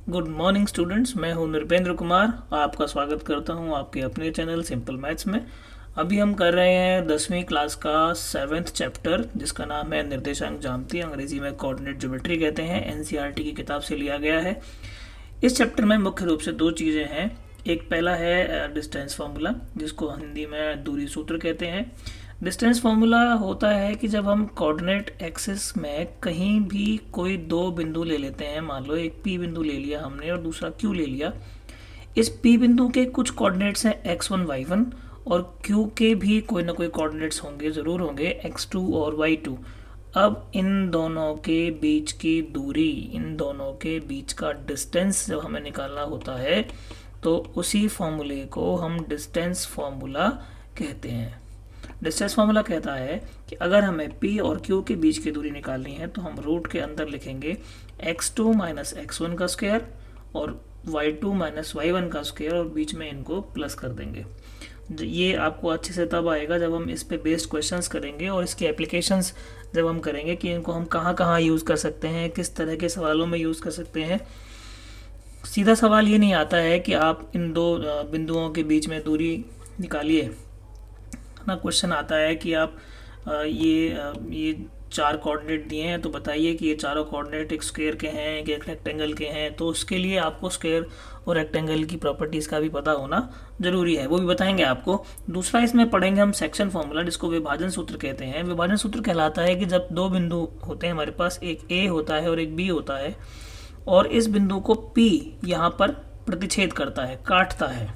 Good morning students, मैं हूं नृपेंद्र कुमार। आपका स्वागत करता हूं आपके अपने चैनल सिंपल मैथ्स में। अभी हम कर रहे हैं 10वीं क्लास का 7th चैप्टर, जिसका नाम है निर्देशांक ज्यामिति, अंग्रेजी में कोऑर्डिनेट ज्योमेट्री कहते हैं। एनसीईआरटी की किताब से लिया गया है। इस चैप्टर में मुख्य रूप से दो चीज़ें हैं। एक पहला है डिस्टेंस फार्मूला, जिसको हिंदी में दूरी सूत्र कहते हैं। डिस्टेंस फार्मूला होता है कि जब हम कोऑर्डिनेट एक्सिस में कहीं भी कोई दो बिंदु ले लेते हैं, मान लो एक पी बिंदु ले लिया हमने और दूसरा क्यू ले लिया। इस पी बिंदु के कुछ कोऑर्डिनेट्स हैं x1 y1, और क्यू के भी कोई ना कोई कोऑर्डिनेट्स होंगे, ज़रूर होंगे, x2 और y2। अब इन दोनों के बीच की दूरी, इन दोनों के बीच का डिस्टेंस जब हमें निकालना होता है तो उसी फॉर्मूले को हम डिस्टेंस फार्मूला कहते हैं। डिस्टेंस फार्मूला कहता है कि अगर हमें P और Q के बीच की दूरी निकालनी है तो हम रूट के अंदर लिखेंगे x2 माइनस x1 का स्क्वायर और y2 माइनस y1 का स्क्वायर, और बीच में इनको प्लस कर देंगे। ये आपको अच्छे से तब आएगा जब हम इस पे बेस्ड क्वेश्चंस करेंगे और इसके एप्लीकेशंस जब हम करेंगे कि इनको हम कहाँ कहाँ यूज़ कर सकते हैं, किस तरह के सवालों में यूज़ कर सकते हैं। सीधा सवाल ये नहीं आता है कि आप इन दो बिंदुओं के बीच में दूरी निकालिए ना। क्वेश्चन आता है कि आप ये चार कोऑर्डिनेट दिए हैं तो बताइए कि ये चारों कोऑर्डिनेट एक स्क्वायर के हैं, एक रेक्टेंगल के हैं। तो उसके लिए आपको स्क्वायर और रेक्टेंगल की प्रॉपर्टीज़ का भी पता होना ज़रूरी है, वो भी बताएंगे आपको। दूसरा इसमें पढ़ेंगे हम सेक्शन फार्मूला, जिसको विभाजन सूत्र कहते हैं। विभाजन सूत्र कहलाता है कि जब दो बिंदु होते हैं हमारे पास, एक ए होता है और एक बी होता है, और इस बिंदु को पी यहाँ पर प्रतिच्छेद करता है, काटता है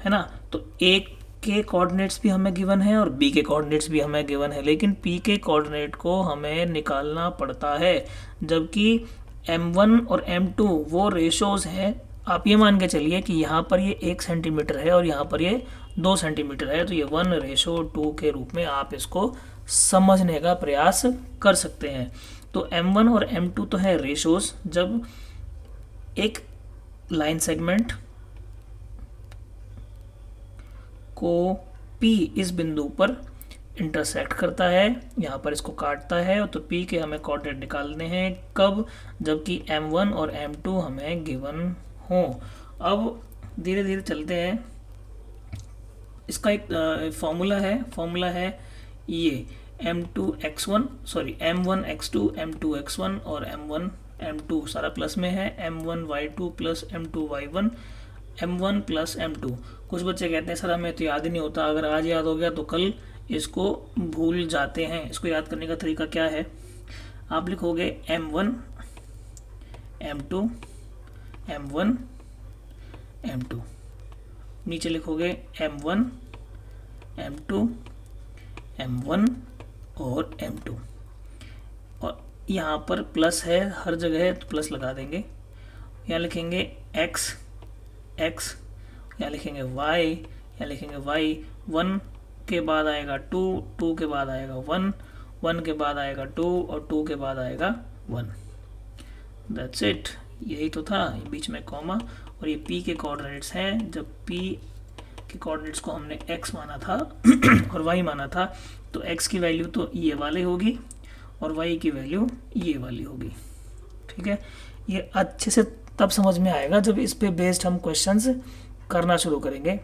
ना। तो एक के कोऑर्डिनेट्स भी हमें गिवन है और बी के कोऑर्डिनेट्स भी हमें गिवन है, लेकिन पी के कोऑर्डिनेट को हमें निकालना पड़ता है, जबकि m1 और m2 वो रेशोज हैं। आप ये मान के चलिए कि यहाँ पर ये 1 सेंटीमीटर है और यहाँ पर ये 2 सेंटीमीटर है, तो ये 1:2 के रूप में आप इसको समझने का प्रयास कर सकते हैं। तो m1 और m2 तो है रेशोज। जब एक लाइन सेगमेंट को P इस बिंदु पर इंटरसेक्ट करता है, यहाँ पर इसको काटता है, तो P के हमें कोऑर्डिनेट निकालने हैं। कब? जबकि m1 और m2 हमें गिवन हो। अब धीरे धीरे चलते हैं। इसका एक फॉर्मूला है ये m1 x2 m2 x1 और m1 m2 सारा प्लस में है, m1 y2 plus m2 y1, m1 plus m2। कुछ बच्चे कहते हैं सर हमें तो याद ही नहीं होता, अगर आज याद हो गया तो कल इसको भूल जाते हैं। इसको याद करने का तरीका क्या है? आप लिखोगे m1 m2 m1 m2, नीचे लिखोगे m1 m2 m1 और m2, और यहाँ पर प्लस है हर जगह तो प्लस लगा देंगे। यहाँ लिखेंगे x, यहाँ लिखेंगे y, यहाँ लिखेंगे y। 1 के बाद आएगा 2, 2 के बाद आएगा 1, 1 के बाद आएगा 2 और 2 के बाद आएगा 1। दैट्स इट, यही तो था। बीच में कॉमा, और ये p के कोऑर्डिनेट्स हैं। जब p के कोऑर्डिनेट्स को हमने x माना था और y माना था, तो x की वैल्यू तो ये वाली होगी और y की वैल्यू ये वाली होगी। ठीक है, ये अच्छे से तब समझ में आएगा जब इस पे बेस्ड हम क्वेश्चंस करना शुरू करेंगे।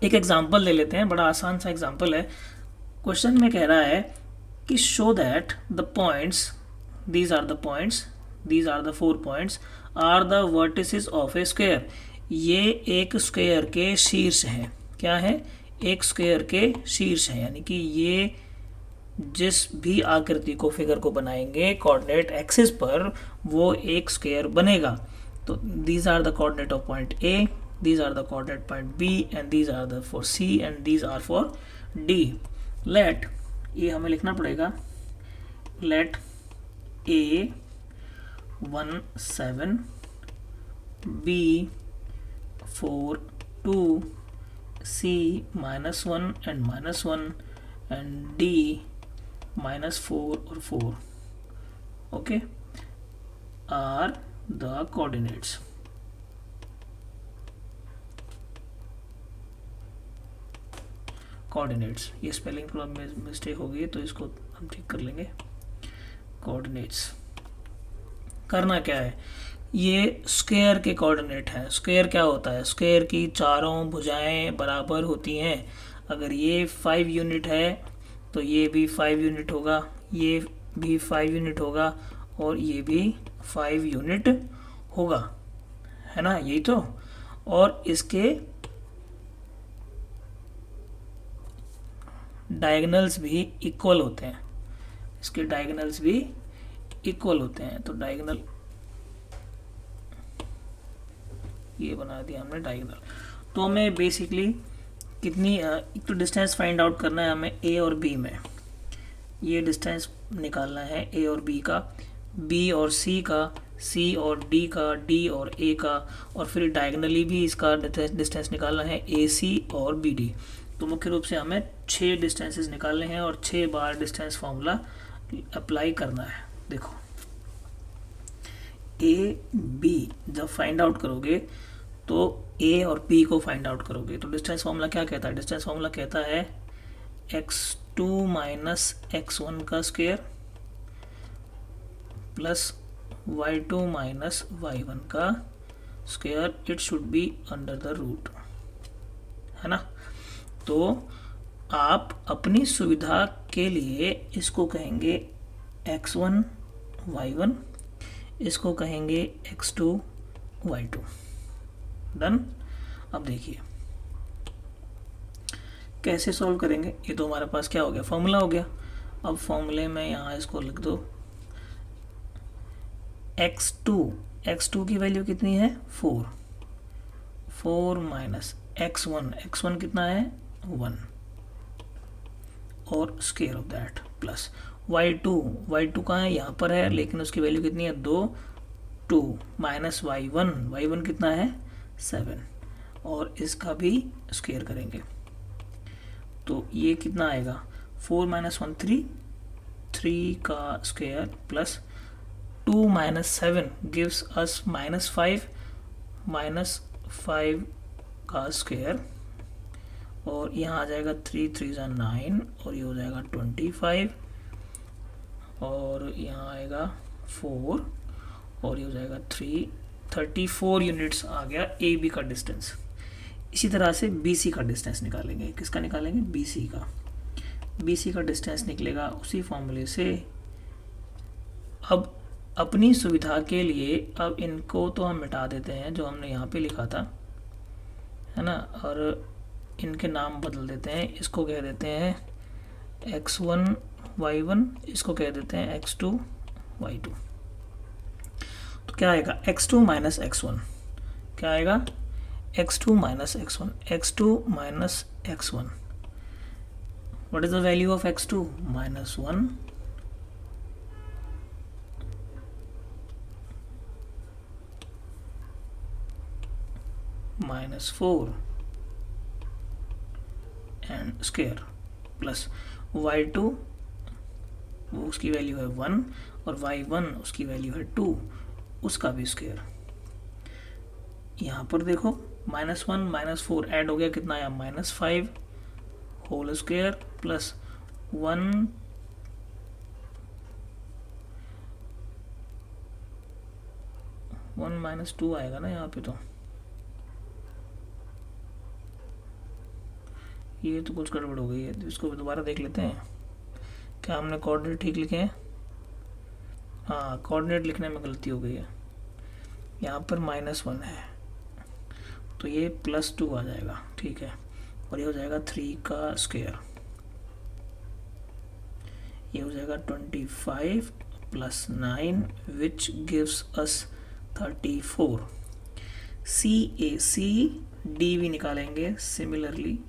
एक एग्जांपल ले लेते हैं, बड़ा आसान सा एग्जांपल है। क्वेश्चन में कह रहा है कि show that the points, these are the points, these are the 4 points are the vertices of a square. ये एक स्क्वायर के शीर्ष हैं। क्या है? एक स्क्वायर के शीर्ष हैं, यानी कि ये जिस भी आकृति को, फिगर को बनाएंगे कोऑर्डिनेट एक्सिस पर, वो एक स्क्वायर बनेगा। तो these are the coordinate of point A, these are the coordinate point B, and these are the for C, and these are for D. Let, ये हमें लिखना पड़ेगा, let A 1 7 B 4 2 C -1 and -1 and D -4 और 4, okay, are the coordinates. Coordinates, ये spelling थोड़ा mistake हो गई तो इसको हम ठीक कर लेंगे। कोऑर्डिनेट्स करना क्या है? ये स्क्वायर के कोऑर्डिनेट हैं। स्क्वायर क्या होता है? स्क्वायर की चारों भुजाएं बराबर होती हैं। अगर ये 5 यूनिट है तो ये भी 5 यूनिट होगा, ये भी 5 यूनिट होगा और ये भी 5 यूनिट होगा, है ना? यही तो। और इसके डायगोनल्स भी इक्वल होते हैं, इसके डायगोनल्स भी इक्वल होते हैं। तो डायगोनल ये बना दिया हमने डायगोनल। तो हमें बेसिकली कितनी एक तो डिस्टेंस फाइंड आउट करना है हमें ए और बी में। ये डिस्टेंस निकालना है ए और बी का, बी और सी का, सी और डी का, डी और ए का, और फिर डायगोनली भी इसका डिस्टेंस निकालना है ए सी और बी डी। तो मुख्य रूप से हमें 6 डिस्टेंसेस निकालने हैं और 6 बार डिस्टेंस फॉर्मूला अप्लाई करना है। देखो ए बी जब फाइंड आउट करोगे तो ए और बी को फाइंड आउट करोगे तो डिस्टेंस फॉर्मूला क्या कहता है? डिस्टेंस फॉर्मूला कहता है x2 माइनस x1 का square plus y2 minus y1 का square, it should be under the root, है ना? तो आप अपनी सुविधा के लिए इसको कहेंगे x1 y1, इसको कहेंगे x2 y2। डन। अब देखिए कैसे सॉल्व करेंगे। ये तो हमारे पास क्या हो गया? फॉर्मूला हो गया। अब फॉर्मूले में यहाँ इसको लिख दो x2 की वैल्यू कितनी है? 4 माइनस x1 कितना है? 1 और square of that plus y2 कहाँ है? यहाँ पर है, लेकिन उसकी वैल्यू कितनी है? 2 माइनस y1 कितना है? 7 और इसका भी स्क्वायर करेंगे तो ये कितना आएगा? 4 माइनस 1 3 का square plus 2 minus 7 gives us -5 का स्क्वायर, और यहाँ आ जाएगा 3 × 9 और ये हो जाएगा 25 और यहाँ आएगा 4 और ये हो जाएगा 34 यूनिट्स आ गया ए बी का डिस्टेंस। इसी तरह से बी सी का डिस्टेंस निकालेंगे। किसका निकालेंगे? बी सी का डिस्टेंस निकलेगा उसी फॉर्मूले से। अब अपनी सुविधा के लिए अब इनको तो हम मिटा देते हैं जो हमने यहाँ पे लिखा था, है ना, और इनके नाम बदल देते हैं। इसको कह देते हैं x1 y1, इसको कह देते हैं x2 y2। तो क्या आएगा? x2 माइनस x1 क्या आएगा? x2 minus x1। What is the value of x2? -1 -4 and square plus y2 वो उसकी वैल्यू है 1 और y1 उसकी वैल्यू है 2, उसका भी स्क्वायर। यहाँ पर देखो -1 -4 ऐड हो गया, कितना आया? -5 होल स्क्वायर प्लस 1 -2 आएगा ना यहाँ पे। तो ये तो कुछ गड़बड़ हो गई है, तो इसको दोबारा देख लेते हैं। क्या हमने कोऑर्डिनेट ठीक लिखे हैं? हाँ, कोऑर्डिनेट लिखने में गलती हो गई है। यहाँ पर -1 है तो ये +2 आ जाएगा, ठीक है, और ये हो जाएगा 3 का स्क्वायर, ये हो जाएगा 25 + 9 विच गिव्स अस 34। CAC भी निकालेंगे सिमिलरली।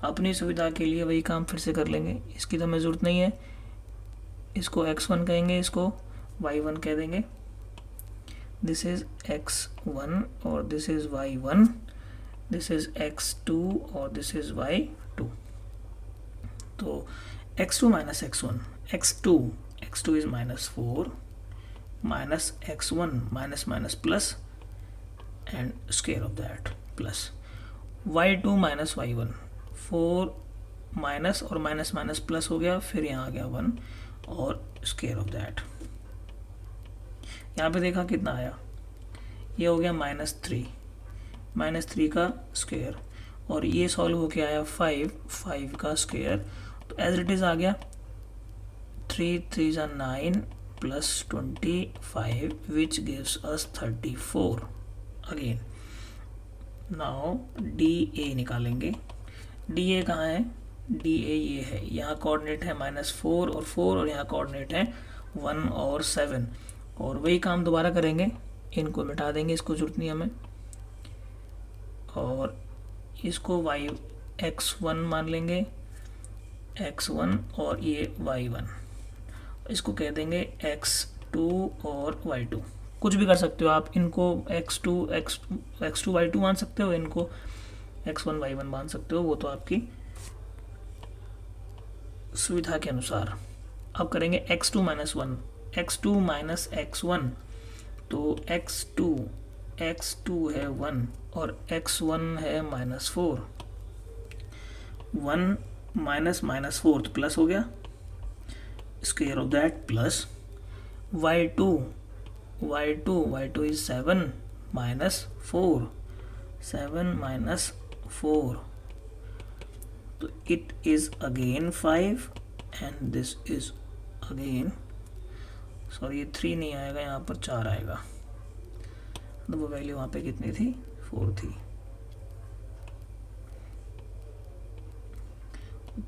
अपनी सुविधा के लिए वही काम फिर से कर लेंगे, इसकी तो हमें ज़रूरत नहीं है। इसको x1 कहेंगे, इसको y1 कह देंगे। दिस इज x1 और this is y1, this is x2 और दिस इज y2। तो x2 minus x1, x2 is -4 minus x1 minus plus and square of that plus y2 minus y1, 4 minus और minus minus plus हो गया, फिर यहाँ आ गया 1 और स्क्वायर ऑफ दैट। यहाँ पे देखा कितना आया, ये हो गया -3, -3 का स्क्वायर, और ये सॉल्व होके आया 5 का स्क्वायर। तो एज इट इज़ आ गया 3 3 9 प्लस 25 विच गिव्स अस 34। अगेन नाउ DA निकालेंगे। DA कहाँ है? DA ये है, यहाँ कोऑर्डिनेट है -4 और 4, और यहाँ कोऑर्डिनेट है 1 और 7। और वही काम दोबारा करेंगे, इनको मिटा देंगे, इसको जरूरत नहीं हमें, और इसको x1 मान लेंगे, x1, और ये y1, इसको कह देंगे x2 और y2। कुछ भी कर सकते हो आप, इनको x2 y2 मान सकते हो, इनको x1 y1 मान सकते हो, वो तो आपकी सुविधा के अनुसार। अब करेंगे x2 - 1, x2 माइनस x1, तो x2 है 1 और x1 है -4, 1 -4 तो प्लस हो गया, square of that, plus y2 is 7 -4, 7 -4, तो it is again 5 and this is again, sorry ये 3 नहीं आएगा, यहाँ पर 4 आएगा, तो वो वैल्यू वहाँ पे कितनी थी? 4 थी।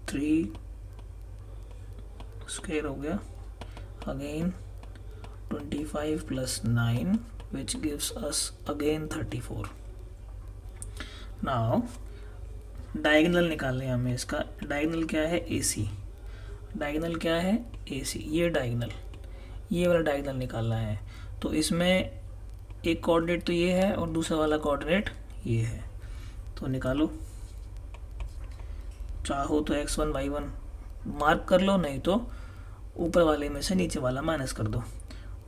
3 स्क्वायर हो गया, again 25 plus 9 which gives us again 34। Now diagonal निकालने हमें इसका। डायगोनल क्या है? AC। डायगोनल क्या है? AC। ये डायगोनल, ये वाला डायगोनल निकालना है, तो इसमें एक कोऑर्डिनेट तो ये है और दूसरा वाला कोऑर्डिनेट ये है, तो निकालो। चाहो तो x1 y1 मार्क कर लो, नहीं तो ऊपर वाले में से नीचे वाला माइनस कर दो।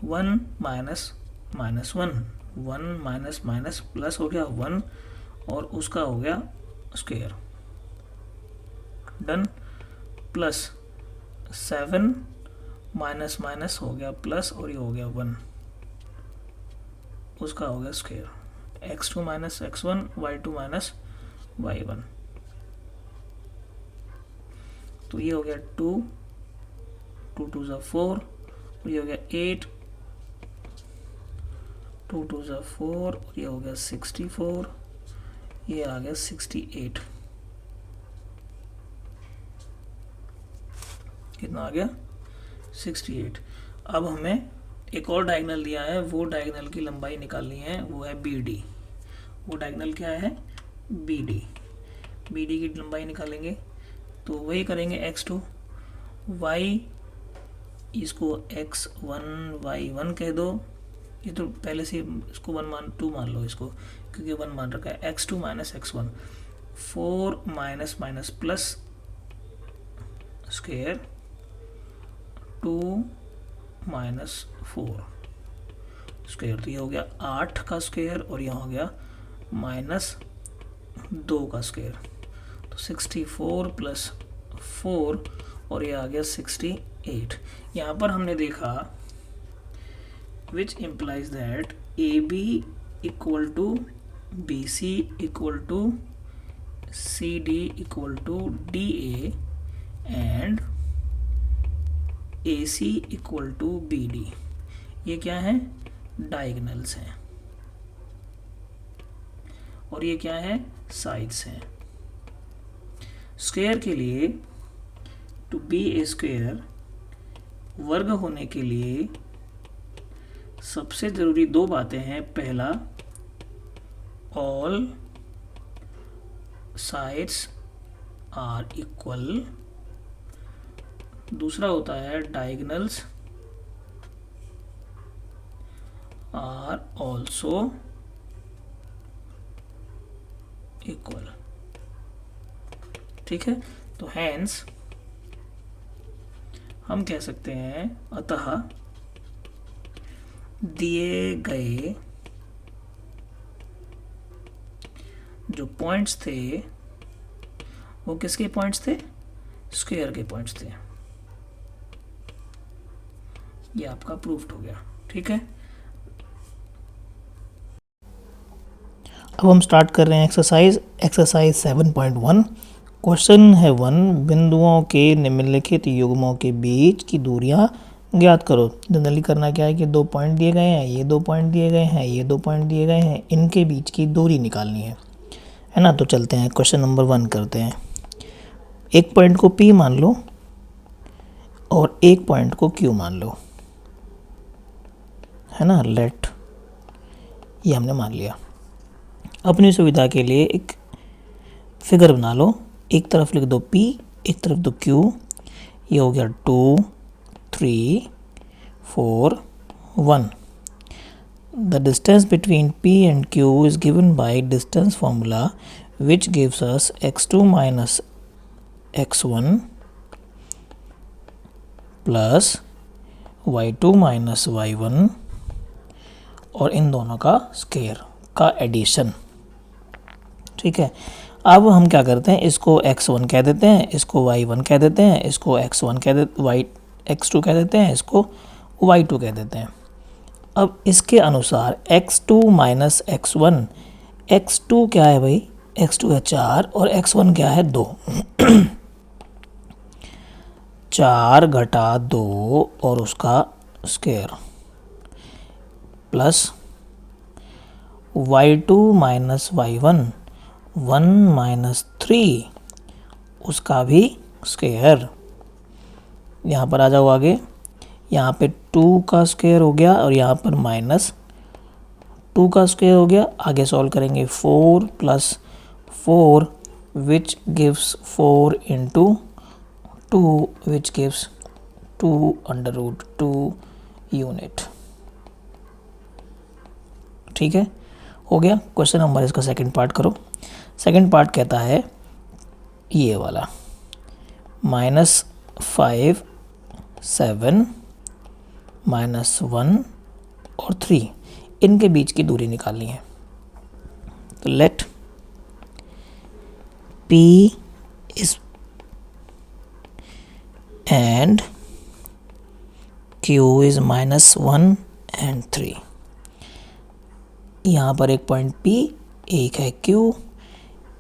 1 माइनस -1, 1 माइनस प्लस हो गया 1, और उसका हो गया स्क्वायर, डन। प्लस 7 माइनस हो गया प्लस, और ये हो गया 1, उसका हो गया square. x2 minus x1, y2 minus y1, तो ये हो गया 2 2 2 ज़ा 4, और ये हो गया 8 2 2 ज़ा 4, और ये हो गया 64, ये आ गया 68। कितना आ गया? 68। अब हमें एक और डायगोनल दिया है, वो डायगोनल की लंबाई निकालनी है, वो है BD। वो डायगोनल क्या है? BD। BD की लंबाई निकालेंगे, तो वही करेंगे x2 y, इसको x1 y1 कह दो, ये तो पहले से इसको 2 मान लो इसको, क्योंकि 1 मान रखा है। x2 minus x1, 4 minus plus square 2 -4 square, तो ये हो गया 8 का स्क्वायर, और यहाँ हो गया -2 का स्क्वायर, तो 64 प्लस 4, और ये आ गया 68। यहाँ पर हमने देखा which implies that AB equal to BC equal to CD equal to DA and AC equal to BD। ये क्या है? डायगोनल्स हैं, और ये क्या है? साइड्स हैं। स्क्वायर के लिए टू बी ए स्क्वायर, वर्ग होने के लिए सबसे जरूरी 2 बातें हैं। पहला, ऑल साइड्स आर इक्वल, दूसरा होता है डायगोनल्स आर ऑल्सो इक्वल। ठीक है, तो हैंस हम कह सकते हैं, अतः दिए गए जो पॉइंट्स थे वो किसके पॉइंट्स थे? स्क्वायर के पॉइंट्स थे। ये आपका प्रूफ्ड हो गया। ठीक है, अब हम स्टार्ट कर रहे हैं एक्सरसाइज 7.1। क्वेश्चन है 1, बिंदुओं के निम्नलिखित युग्मों के बीच की दूरियां ज्ञात करो। जनरली करना क्या है कि 2 पॉइंट दिए गए हैं, ये 2 पॉइंट दिए गए हैं, ये 2 पॉइंट दिए गए हैं, इनके बीच की दूरी निकालनी है ना। तो चलते हैं क्वेश्चन नंबर 1 करते हैं। एक पॉइंट को P मान लो और एक पॉइंट को Q मान लो, है ना। लेट, ये हमने मान लिया। अपनी सुविधा के लिए एक फिगर बना लो, एक तरफ लिख दो P, एक तरफ दो Q। ये हो गया 2, 3, 4, 1। The distance between P and Q is given by distance formula which gives us x2 minus x1 plus y2 minus y1 और इन दोनों का स्क्वायर का एडिशन। ठीक है, अब हम क्या करते हैं, इसको x1 कह देते हैं, इसको y1 कह देते हैं, इसको x1 कह देते x2 कह देते हैं, इसको y2 कह देते हैं। अब इसके अनुसार x2 माइनस x1, x2 क्या है भाई, x2 है 4 और x1 क्या है 2। 4 घटा 2 और उसका square plus y2 minus y1, 1 minus 3 उसका भी स्क्वायर। यहाँ पर आ जाओ आगे, यहाँ पे 2 का स्क्वायर हो गया और यहाँ पर माइनस 2 का स्क्वायर हो गया। आगे सॉल्व करेंगे 4 plus 4 which gives 4 into 2 which gives 2 under root 2 unit. ठीक है, हो गया क्वेश्चन नंबर। इसका सेकंड पार्ट करो। सेकंड पार्ट कहता है ये वाला, -5, 7, -1 और 3 इनके बीच की दूरी निकालनी है। तो let P is and Q is -1 and 3। यहाँ पर एक पॉइंट P, एक है Q,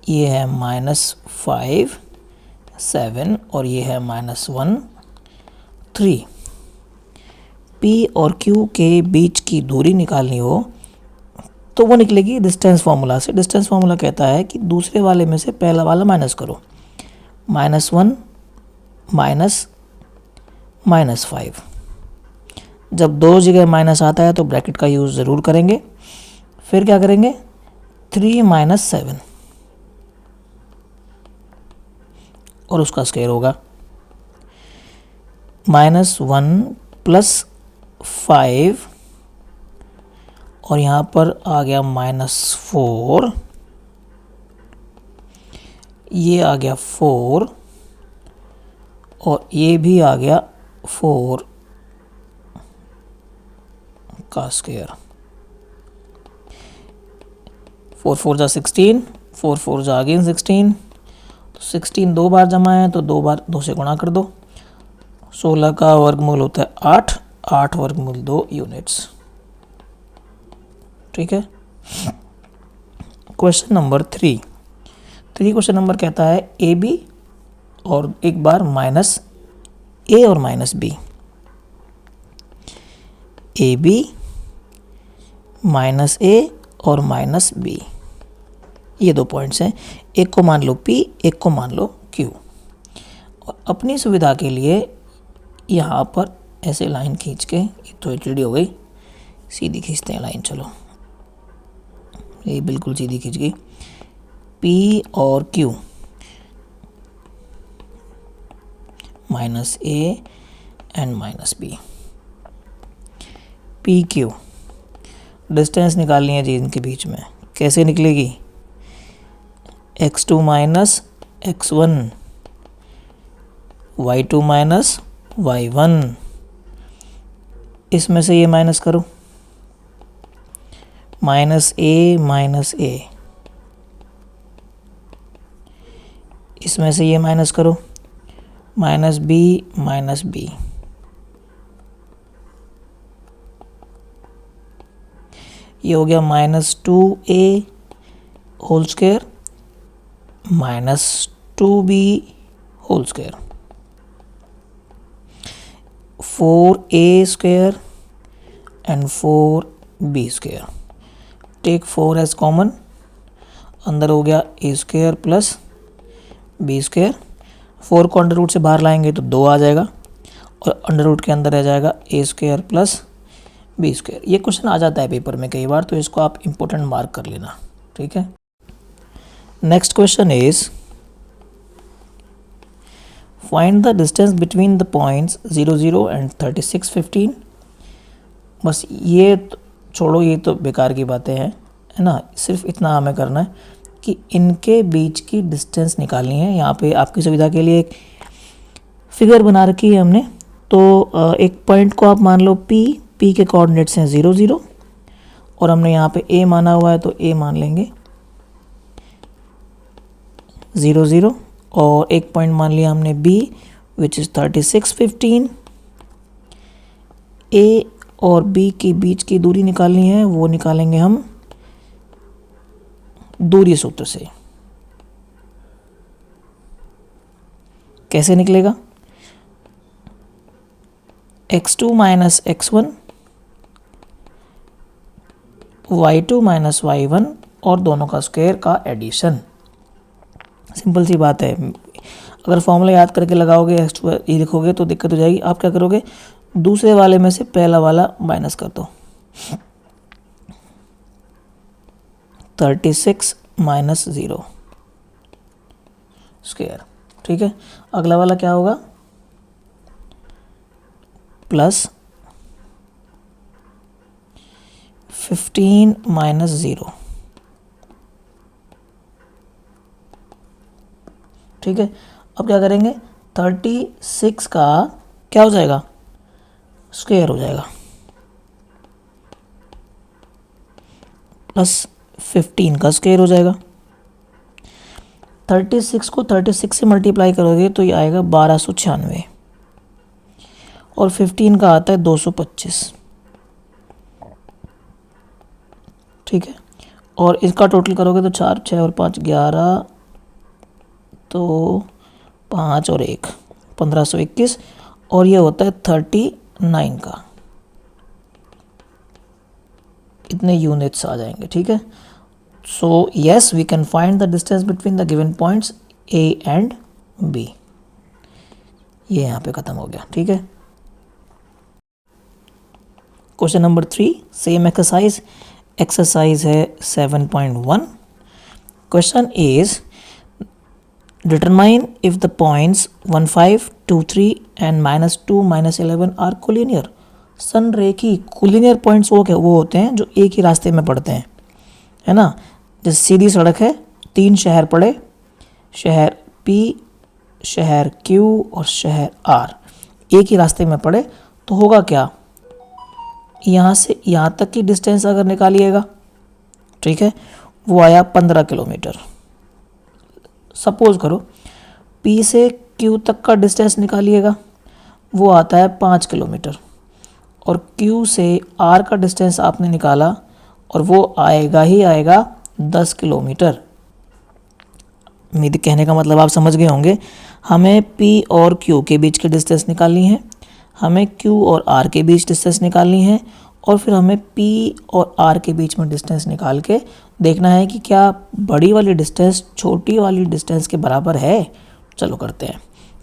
ये है -5, 7 और ये है -1, 3। P और Q के बीच की दूरी निकालनी हो तो वो निकलेगी डिस्टेंस फार्मूला से। डिस्टेंस फार्मूला कहता है कि दूसरे वाले में से पहला वाला माइनस करो। -1 माइनस -5, जब दो जगह माइनस आता है तो ब्रैकेट का यूज़ ज़रूर करेंगे। फिर क्या करेंगे, 3 माइनस 7 और उसका स्क्वायर होगा -1 प्लस 5 और यहाँ पर आ गया -4, ये आ गया 4 और ये भी आ गया 4 का स्क्वायर। 4 4 जा 16, 4 4 जा अगेन 16, तो 16 दो बार जमा है तो 2 बार 2 से गुणा कर दो। 16 का वर्गमूल होता है 8, 8 वर्गमूल 2 यूनिट्स। ठीक है, क्वेश्चन नंबर 3। क्वेश्चन नंबर कहता है ए बी और एक बार माइनस ए और minus b. A b minus a और माइनस बी, ये 2 पॉइंट्स हैं। एक को मान लो P, एक को मान लो Q। और अपनी सुविधा के लिए यहाँ पर ऐसे लाइन खींच के, एक तो टेढ़ी हो गई, सीधी खींचते हैं लाइन। चलो, ये बिल्कुल सीधी खींच गई। P और Q, -A and -B। PQ distance निकालनी है जी इनके बीच में। कैसे निकलेगी, x2 minus x1, y2 minus y1। इसमें से ये माइनस करो, -A माइनस A। इसमें से ये माइनस करो, -B माइनस B। ये हो गया -2A whole square minus 2b whole square, 4a square and 4b square. Take 4 as common, अंदर हो गया a square plus b square. 4 को अंडर रूट से बाहर लाएंगे तो 2 आ जाएगा और अंडर रूट के अंदर रह जाएगा a square plus b square. ये क्वेश्चन आ जाता है पेपर में कई बार, तो इसको आप इम्पोर्टेंट मार्क कर लेना, ठीक है। Next question is find the distance between the points 0 0 and 36 15। बस ये छोड़ो, ये तो बेकार की बातें हैं, है ना। सिर्फ इतना हमें करना है कि इनके बीच की डिस्टेंस निकालनी है। यहाँ पे आपकी सुविधा के लिए एक फिगर बना रखी है हमने। तो एक पॉइंट को आप मान लो P के कोऑर्डिनेट्स हैं 0 0 और हमने यहाँ पे A माना हुआ है, तो A मान लेंगे 0 0 और एक पॉइंट मान लिया हमने B विच इज़ 36 15। A और B के बीच की दूरी निकालनी है, वो निकालेंगे हम दूरी सूत्र से। कैसे निकलेगा? x2 minus x1 y2 minus y1 और दोनों का स्क्वायर का एडिशन। सिंपल सी बात है। अगर फॉर्मूला याद करके लगाओगे, x2 ये लिखोगे तो दिक्कत हो जाएगी। आप क्या करोगे, दूसरे वाले में से पहला वाला माइनस कर दो। 36 माइनस 0 स्क्वायर, ठीक है। अगला वाला क्या होगा, प्लस 15 माइनस 0, ठीक है। अब क्या करेंगे, 36 का क्या हो जाएगा, स्क्वायर हो जाएगा, प्लस 15 का स्क्वायर हो जाएगा। 36 को 36 से मल्टीप्लाई करोगे तो ये आएगा 1296 और 15 का आता है 225, ठीक है। और इसका टोटल करोगे तो 4 6 और 5 11, तो 5 और 1 1521 और ये होता है 39 का। इतने यूनिट्स आ जाएंगे, ठीक है। So yes we can find the distance between the given points A and B। ये यहाँ पे ख़त्म हो गया, ठीक है। Question number 3 same exercise, exercise है 7.1। Question is determine if the points 1 5 2 3 and -2 -11 are collinear. संरेखी कोलिनियर पॉइंट्स वो होते हैं जो एक ही रास्ते में पड़ते हैं, है ना। जैसे सीधी सड़क है, 3 शहर पड़े, शहर P, शहर Q और शहर R एक ही रास्ते में पड़े, तो होगा क्या, यहाँ से यहाँ तक की डिस्टेंस अगर निकालिएगा, ठीक है, वो आया 15 किलोमीटर। सपोज करो P से Q तक का डिस्टेंस निकालिएगा, वो आता है 5 किलोमीटर और Q से R का डिस्टेंस आपने निकाला और वो आएगा ही आएगा 10 किलोमीटर। मेरे कहने का मतलब आप समझ गए होंगे। हमें P और Q के बीच की डिस्टेंस निकालनी है, हमें Q और R के बीच डिस्टेंस निकालनी है और फिर हमें P और R के बीच में डिस्टेंस निकाल के देखना है कि क्या बड़ी वाली डिस्टेंस छोटी वाली डिस्टेंस के बराबर है। चलो करते हैं।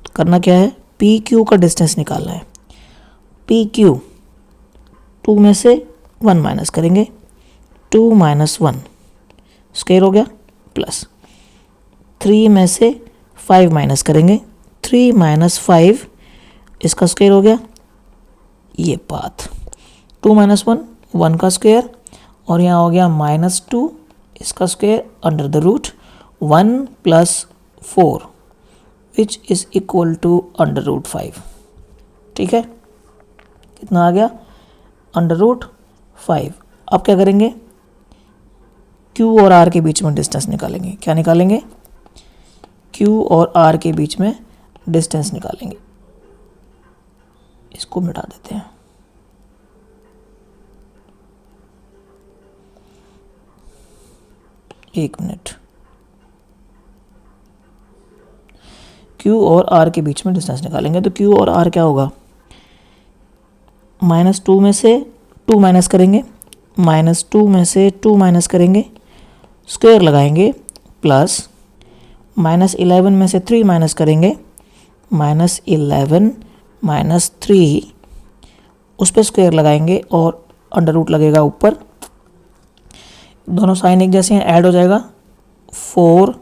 तो करना क्या है, PQ का डिस्टेंस निकालना है। PQ 2 में से 1 माइनस करेंगे, 2 माइनस 1 स्क्वायर हो गया, प्लस 3 में से 5 माइनस करेंगे, 3 माइनस 5 इसका स्क्वायर हो गया, ये पाथ 2 माइनस 1 1 का स्क्वायर और यहाँ हो गया -2 इसका square under the root 1 plus 4 which is equal to under root 5, ठीक है। कितना आ गया, अंडर रूट 5। अब क्या करेंगे, Q और R के बीच में डिस्टेंस निकालेंगे। क्या निकालेंगे, Q और R के बीच में डिस्टेंस निकालेंगे। इसको मिटा देते हैं। एक मिनट, Q और R के बीच में डिस्टेंस निकालेंगे। तो Q और R क्या होगा, -2 में से 2 माइनस करेंगे, -2 में से 2 माइनस करेंगे, स्क्वायर लगाएंगे, प्लस -11 में से 3 माइनस करेंगे, -11 -3, उस पर स्क्वायर लगाएंगे और अंडर रूट लगेगा ऊपर। दोनों साइन एक जैसे हैं, ऐड हो जाएगा, 4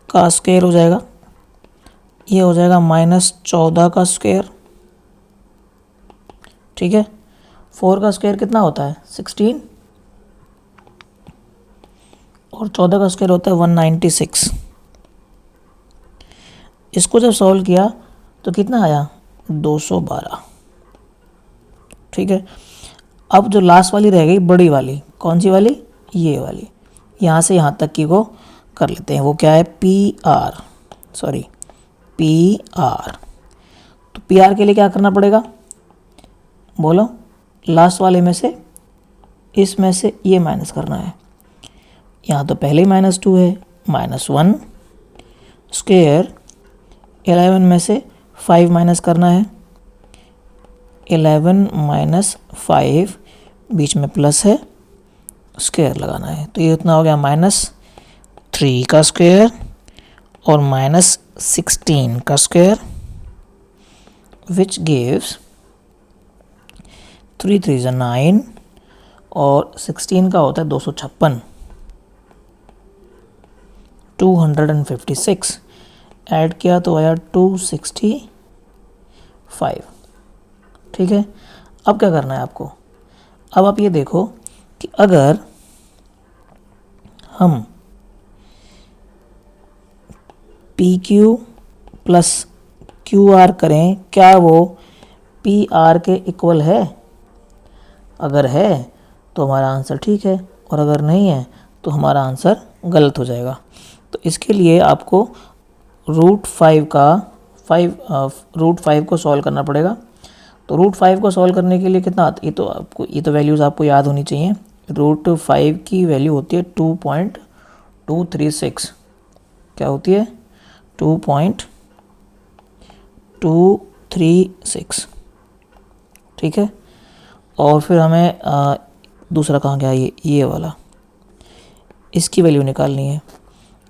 का स्क्वायर हो जाएगा, ये हो जाएगा -14 का स्क्वायर। ठीक है, 4 का स्क्वायर कितना होता है 16, और 14 का स्क्वायर होता है 196। इसको जब सॉल्व किया तो कितना आया 212। ठीक है, अब जो लास्ट वाली रह गई बड़ी वाली, कौन सी वाली, ये वाली, यहाँ से यहाँ तक की को कर लेते हैं। वो क्या है, PR, सॉरी PR। तो PR के लिए क्या करना पड़ेगा, बोलो, लास्ट वाले में से इसमें से ये माइनस करना है। यहाँ तो पहले ही -2 है, -1 स्क्वायर, 11 में से 5 माइनस करना है, 11 -5, बीच में प्लस है, स्क्वायर लगाना है। तो ये इतना हो गया -3 का स्क्वायर और -16 का स्क्वायर, विच गिव्स 3 3 = 9 और 16 का होता है 256, 256 ऐड किया तो आया 265। ठीक है, अब क्या करना है आपको, अब आप ये देखो कि अगर हम PQ प्लस QR करें, क्या वो PR के इक्वल है? अगर है तो हमारा आंसर ठीक है, और अगर नहीं है तो हमारा आंसर गलत हो जाएगा। तो इसके लिए आपको √5 को सॉल्व करना पड़ेगा। तो √5 को सॉल्व करने के लिए कितना आता है, ये तो वैल्यूज़ आपको याद होनी चाहिए। √5 की वैल्यू होती है 2.236। क्या होती है, 2.236। ठीक है, और फिर हमें दूसरा कहाँ गया, ये वाला, इसकी वैल्यू निकालनी है।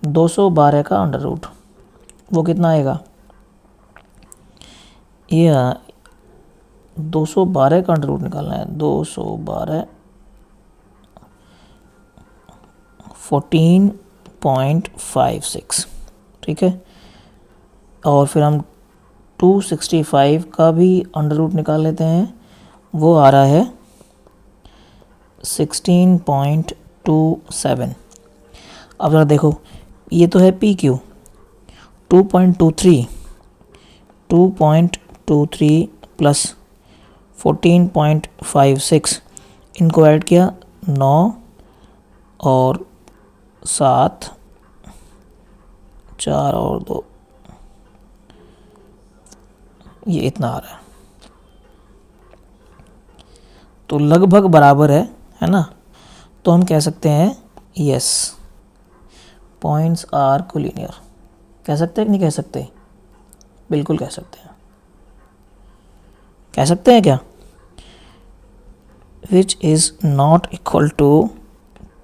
212 का अंडर रूट, वो कितना आएगा, ये 212 का अंडर रूट निकालना है। 212 14.56। ठीक है, और फिर हम 265 का भी अंडर रूट निकाल लेते हैं, वो आ रहा है 16.27। अब ज़रा देखो, ये तो है PQ 2.23 प्लस 14.56, इनको ऐड किया 9 और 7, 4 और 2, ये इतना आ रहा है। तो लगभग बराबर है ना। तो हम कह सकते हैं यस, पॉइंट्स आर कोलिनियर। कह सकते हैं कि नहीं कह सकते, बिल्कुल कह सकते हैं। कह सकते हैं क्या, which is not equal to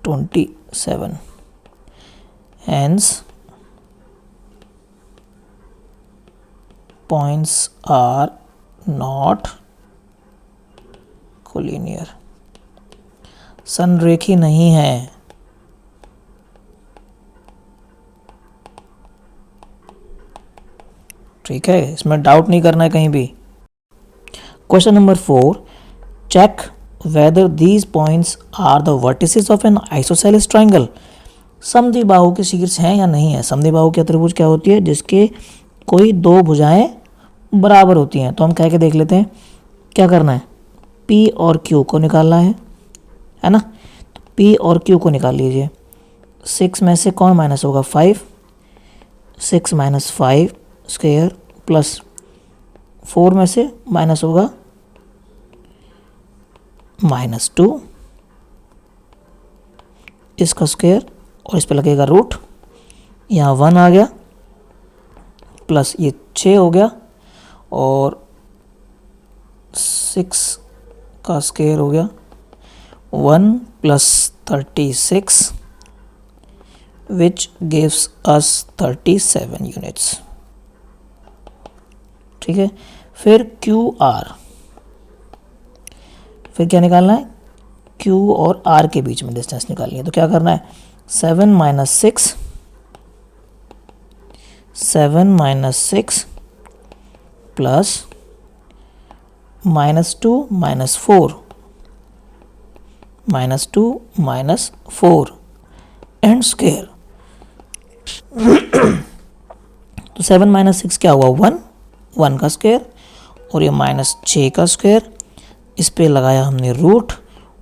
27, hence points are not collinear, संरेखी नहीं है। ठीक है, इसमें डाउट नहीं करना है कहीं भी। Question number 4, check whether these points are the vertices of an isosceles triangle. समद्विबाहु के शीर्ष हैं या नहीं है। समद्विबाहु की त्रिभुज क्या होती है, जिसके कोई दो भुजाएं बराबर होती हैं। तो हम कह के देख लेते हैं, क्या करना है, P और Q को निकालना है ना। तो P और Q को निकाल लीजिए। 6 में से कौन माइनस होगा, 5, 6 - 5 स्क्वायर प्लस 4 में से माइनस होगा -2, इसका स्क्वायर और इस पे लगेगा रूट, यहाँ 1 आ गया प्लस ये 6 हो गया और 6 का स्क्वायर हो गया 1 plus 36 which gives us 37 units. ठीक है, फिर QR, फिर क्या निकालना है, Q और R के बीच में डिस्टेंस निकालनी है। तो क्या करना है, 7 minus six plus -2 minus 4 and square. तो 7 माइनस 6 क्या हुआ, 1 का स्क्वायर और ये -6 का स्क्वायर, इस पे लगाया हमने root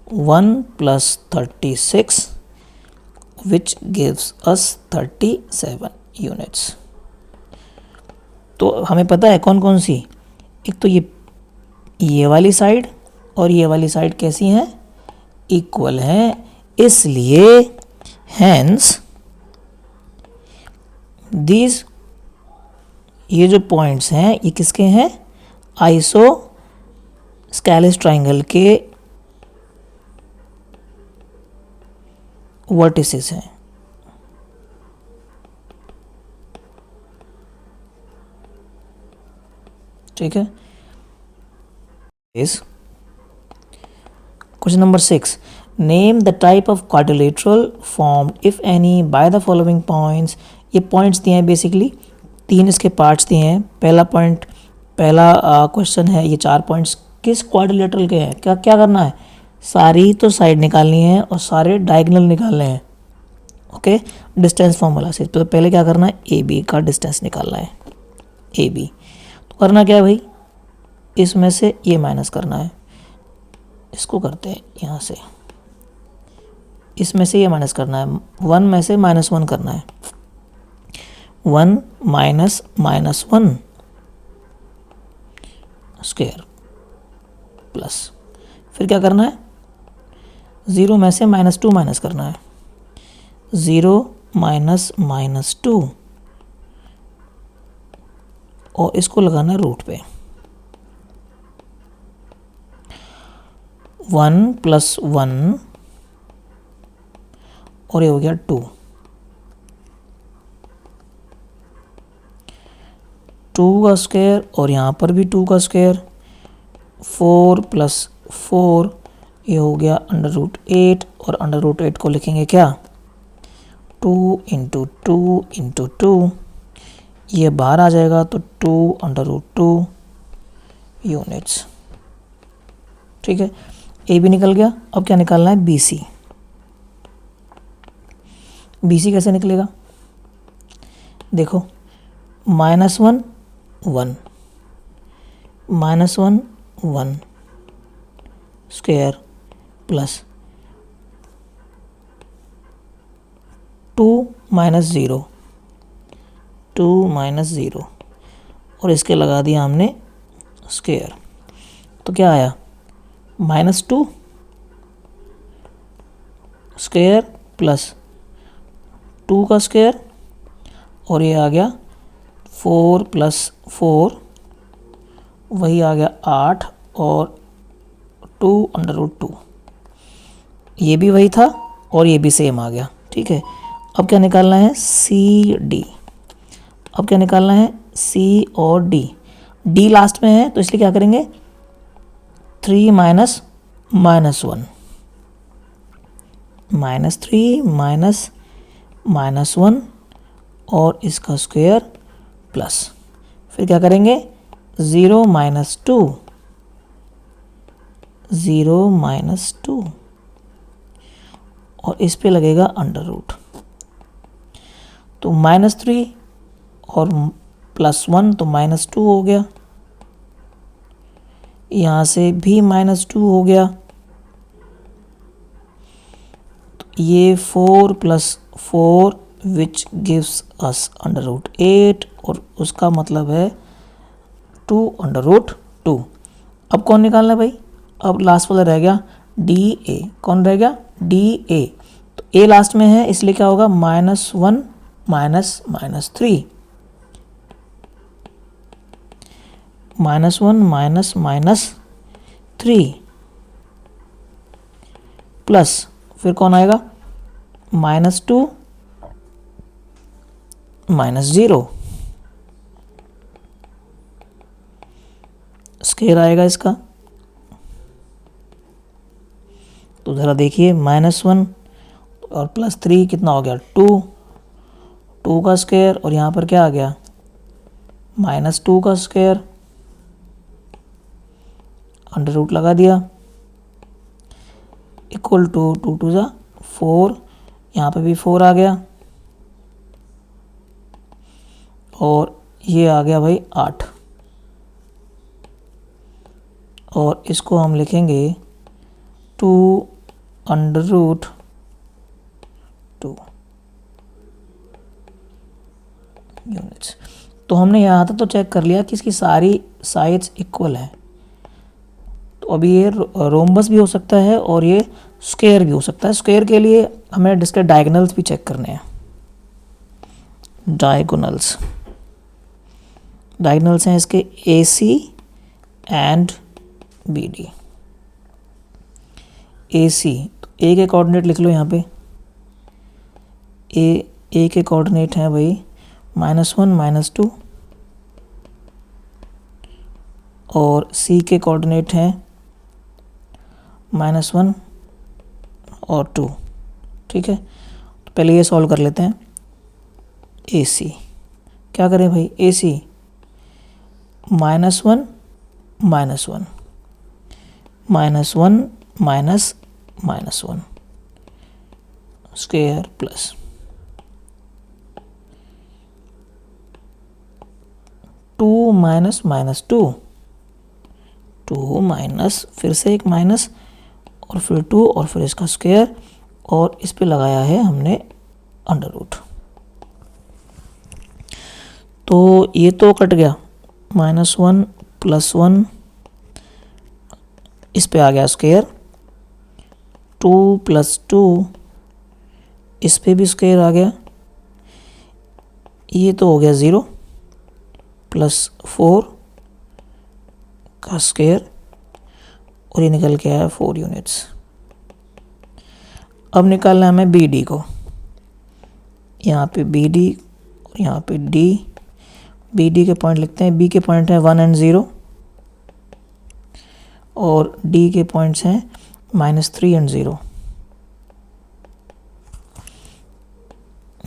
1 plus 36 which gives us 37 units. तो हमें पता है कौन कौन सी, एक तो ये वाली साइड और ये वाली साइड कैसी हैं, इक्वल हैं, इसलिए हेंस दीज, ये जो पॉइंट्स हैं ये किसके हैं, आइसो स्केलिस ट्राइंगल के वर्टिसेस हैं। ठीक है, question number 6, name the type of quadrilateral formed if any by the following points. ये पॉइंट्स दिए हैं, बेसिकली 3 इसके पार्ट्स दिए हैं। पहला क्वेश्चन है, ये 4 पॉइंट्स किस क्वाड्रिलेटरल के हैं, क्या क्या करना है, सारी तो साइड निकालनी है और सारे डायगोनल निकालने हैं। ओके, डिस्टेंस फॉर्मूला से तो पहले क्या करना है, ए बी का डिस्टेंस निकालना है, ए बी। तो करना क्या है भाई, इसमें से ये माइनस करना है, इसको करते हैं यहाँ से, इसमें से ये माइनस करना है, 1 में से -1 करना है, 1 माइनस -1 स्क्वायर प्लस, फिर क्या करना है, 0 में से -2 माइनस करना है, 0 माइनस -2 और इसको लगाना है रूट पे, 1 प्लस 1 और ये हो गया 2 का स्क्वायर और यहाँ पर भी 2 का स्क्वायर, 4 प्लस 4 ये हो गया √8 और √8 को लिखेंगे क्या, 2 इंटू 2 ये बाहर आ जाएगा तो 2 यूनिट्स। ठीक है, ए भी निकल गया। अब क्या निकालना है, बी सी। BC कैसे निकलेगा, देखो -1 1 स्क्वायर प्लस 2 -0 और इसके लगा दिया हमने स्क्वायर, तो क्या आया, -2 स्क्वायर प्लस 2 का स्क्वायर और ये आ गया 4 प्लस 4 वही आ गया 8 और 2 ये भी वही था और ये भी सेम आ गया। ठीक है, अब क्या निकालना है, CD। अब क्या निकालना है, C और D लास्ट में है तो इसलिए क्या करेंगे, 3 माइनस -1 -3 -1 और इसका स्क्वायर प्लस, फिर क्या करेंगे, 0 -2 और इस पे लगेगा √, तो -3 और +1 तो -2 हो गया, यहाँ से भी -2 हो गया, तो ये 4 + 4 विच गिव्स अस √8 और उसका मतलब है 2 अब कौन निकालना है भाई, अब लास्ट वाला रह गया DA, कौन रह गया, DA। तो ए लास्ट में है इसलिए क्या होगा, -1 माइनस -3, -1 माइनस -3 प्लस फिर कौन आएगा, -2 -0 स्क्वायर आएगा इसका। तो ज़रा देखिए, -1 और +3 कितना हो गया, 2 का स्क्वायर, और यहाँ पर क्या आ गया, -2 का स्क्वायर, अंडर रूट लगा दिया, इक्वल टू 2 2 जा 4, यहाँ पे भी 4 आ गया, और ये आ गया भाई 8, और इसको हम लिखेंगे 2 अंडर रूट 2 यूनिट्स। तो हमने यहाँ तक तो चेक कर लिया कि इसकी सारी साइड्स इक्वल है। तो अभी ये रोम्बस भी हो सकता है और ये स्क्वायर भी हो सकता है। स्क्वायर के लिए हमें इसके डायगोनल्स भी चेक करने हैं। डायगोनल्स हैं इसके AC एंड BD। AC, तो A के कोऑर्डिनेट लिख लो यहाँ पे। A के कोऑर्डिनेट हैं भाई -1 -2, और C के कोऑर्डिनेट हैं -1 और 2। ठीक है, तो पहले ये सॉल्व कर लेते हैं। AC क्या करें भाई, AC -1 -1 -1 -1 स्क्वायर प्लस 2 -2 माइनस फिर से एक माइनस और फिर 2 और फिर इसका स्क्वायर, और इस पे लगाया है हमने अंडर रूट। तो ये तो कट गया, -1 +1, इस पे आ गया स्क्वायर, 2 + 2, इस पे भी स्क्वायर आ गया, ये तो हो गया 0 +4 का स्क्वायर, और ये निकल के आया 4 यूनिट्स। अब निकालना है हमें BD को। यहाँ पे BD और यहाँ पे D। BD के पॉइंट लिखते हैं, B के पॉइंट हैं 1 और 0, और D के पॉइंट्स हैं -3 और 0।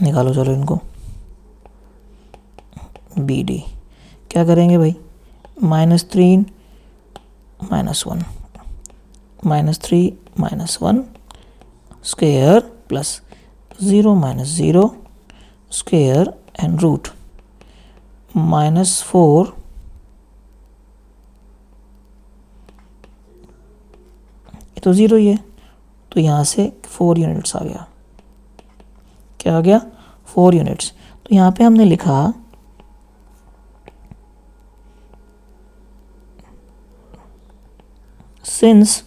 निकालो चलो इनको। BD क्या करेंगे भाई, -3 -1 -3 -1 square plus 0 -0 square and root -4 ये तो 0 ही है, तो यहाँ से 4 यूनिट्स आ गया। क्या आ गया, 4 यूनिट्स। तो यहाँ पे हमने लिखा सिंस,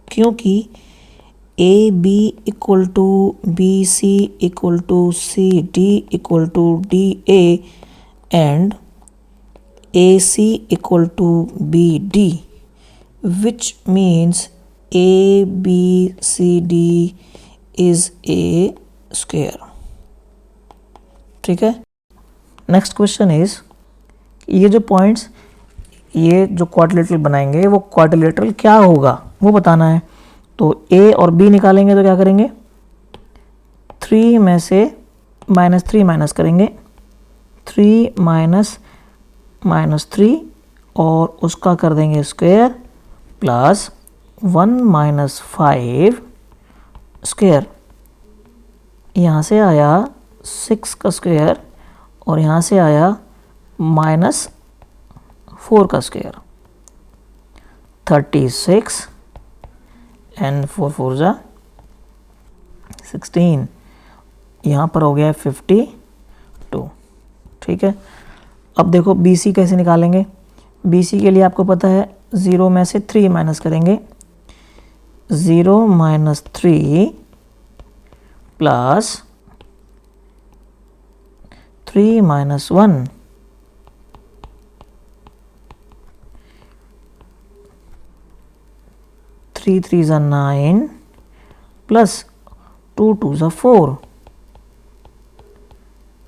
क्योंकि AB = BC = CD = DA and AC = BD, which means ABCD is a square। ठीक है, नेक्स्ट क्वेश्चन इज, ये जो पॉइंट्स, ये जो क्वाड्रिलेटरल बनाएंगे वो क्वाड्रिलेटरल क्या होगा वो बताना है। तो A और B निकालेंगे तो क्या करेंगे, 3 में से -3 माइनस करेंगे, 3 -3 और उसका कर देंगे स्क्वायर प्लस 1 - 5 स्क्वायर। यहाँ से आया 6 का स्क्वायर और यहाँ से आया -4 का स्क्वायर, 36 एंड 4 4 जा 16, यहाँ पर हो गया 52। ठीक है, अब देखो BC कैसे निकालेंगे। BC के लिए आपको पता है 0 में से 3 माइनस करेंगे, 0 - 3 plus 3 minus 1 3 3s are 9 plus 2 2s are 4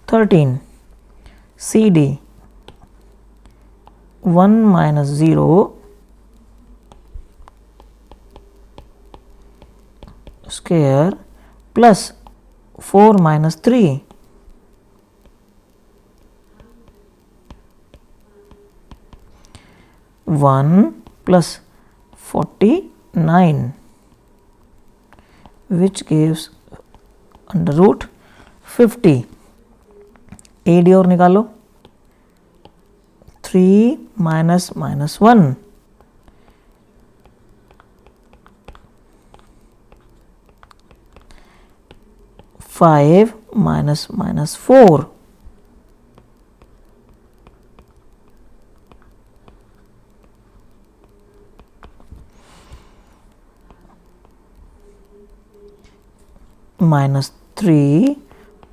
13 CD 1 minus 0 square plus 4 minus 3 1 plus 49 which gives under root 50. AD और निकालो 3 minus minus 1 5 minus minus 4 minus 3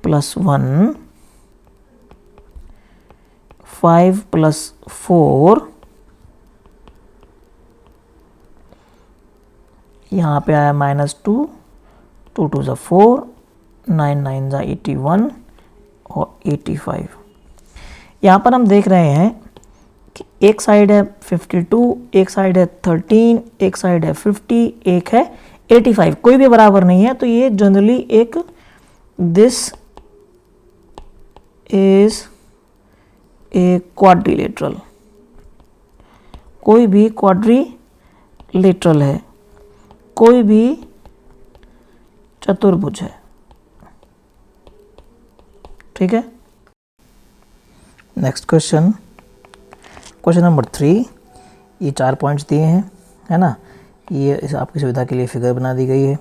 plus 1 5 plus 4 यहाँ पे आया minus 2 2 2 is 4 9 9 is 81 और 85। यहाँ पर हम देख रहे हैं कि एक साइड है 52, एक साइड है 13, एक साइड है 50, एक है 85, कोई भी बराबर नहीं है। तो ये जनरली एक दिस इज ए क्वाड्रिलेटरल, कोई भी क्वाड्रिलेटरल है, कोई भी चतुर्भुज है। ठीक है, नेक्स्ट क्वेश्चन, क्वेश्चन नंबर 3। ये 4 पॉइंट्स दिए हैं, है ना। ये इस आपकी सुविधा के लिए फिगर बना दी गई है।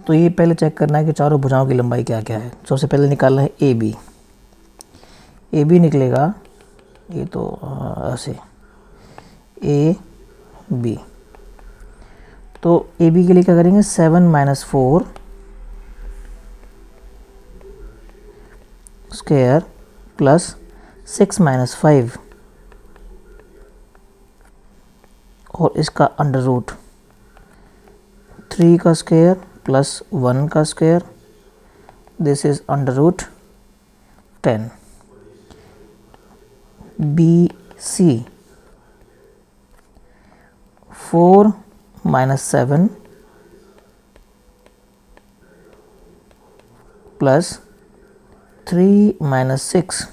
तो ये पहले चेक करना है कि चारों भुजाओं की लंबाई क्या क्या है। सबसे पहले निकालना है ए बी। ए बी निकलेगा, ये तो ऐसे ए बी। तो ए बी के लिए क्या करेंगे, 7 minus 4 स्क्वायर प्लस 6 minus 5 और इसका अंडर रूट 3 का स्क्वायर प्लस 1 का square, this is under root 10। B C 4 minus 7 plus 3 minus 6,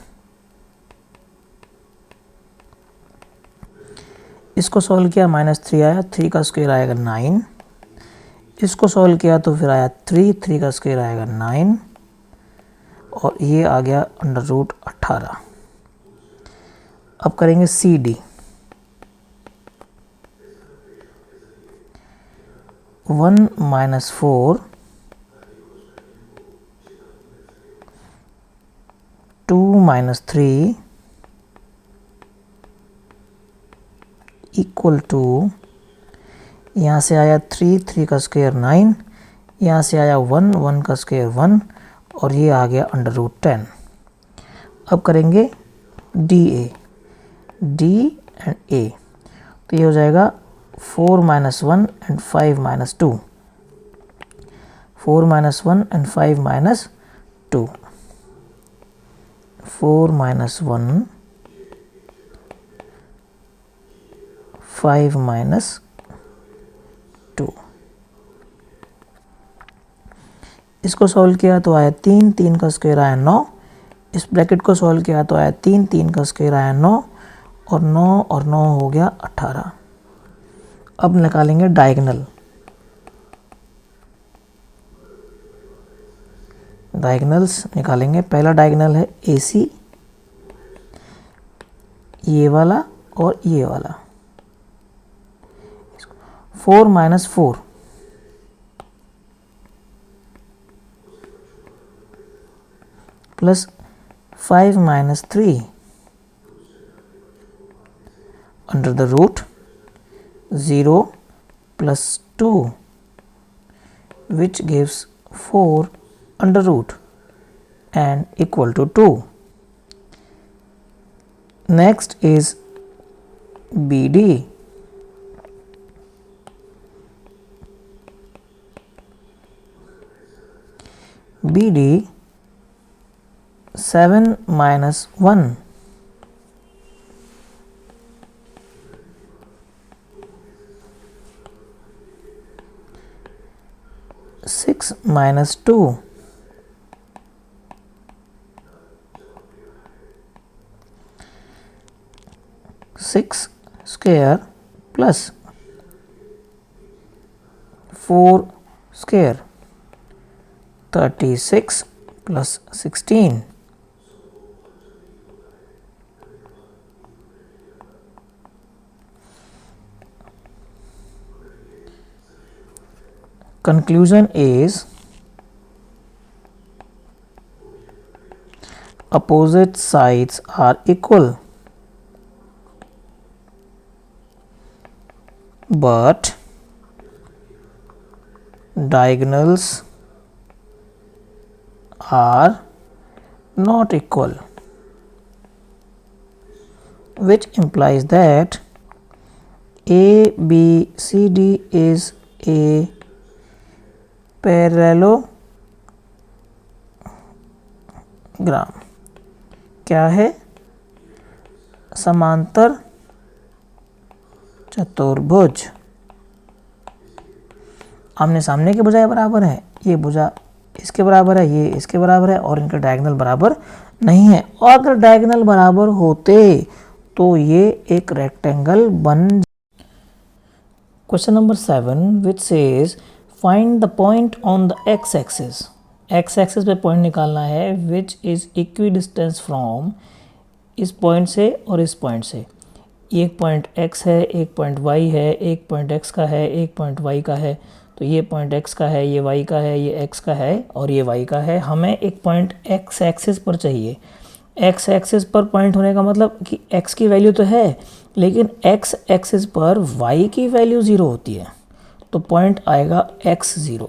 इसको सॉल्व किया -3 आया, 3 का स्क्वायर आएगा 9, इसको सॉल्व किया तो फिर आया 3 का स्क्वायर आएगा 9 और ये आ गया अंडर रूट 18। अब करेंगे C D. 1 minus 4 2 minus 3 equal to, यहाँ से आया 3 का स्क्वायर 9, यहाँ से आया 1 का स्क्वायर 1 और ये आ गया अंडर रूट 10। अब करेंगे डी ए, डी एंड ए। तो ये हो जाएगा 4 minus 1 and 5 minus 2, 4 minus 1 and 5 minus 2, 4 minus 1 5 minus 2। इसको सॉल्व किया तो आया 3 का स्क्वायर आया 9, इस ब्रैकेट को सॉल्व किया तो आया 3 का स्क्वायर आया 9 और 9 हो गया 18। अब निकालेंगे डायगोनल। डायगोनल्स निकालेंगे। पहला डायगोनल है AC, ये वाला और ये वाला। 4 minus 4 plus 5 minus 3 under the root 0 plus 2 which gives 4 under root and equal to 2. Next is BD. BD 7 minus 1. 6 minus 2. 6 square plus 4 square, 36 plus 16. Conclusion is opposite sides are equal, but diagonals are not equal, which implies that ABCD is a parallelogram. क्या है? समांतर चतुर्भुज। आमने सामने के भुजाएं बराबर है, ये भुजा इसके बराबर है, ये इसके बराबर है, और इनका डायगोनल बराबर नहीं है। और अगर डायगोनल बराबर होते तो ये एक रेक्टेंगल बन। Question number 7 which says find the point on the x axis. X axis पे पॉइंट निकालना है which is equi distance from, इस पॉइंट से और इस पॉइंट से। एक पॉइंट x है, एक पॉइंट y है, एक पॉइंट x का है, एक पॉइंट y का है। तो ये पॉइंट x का है, ये y का है, ये x का है और ये y का है। हमें एक पॉइंट x एक्सिस पर चाहिए। x एक्सिस पर पॉइंट होने का मतलब कि x की वैल्यू तो है, लेकिन x एक्सिस पर y की वैल्यू 0 होती है। तो पॉइंट आएगा x0।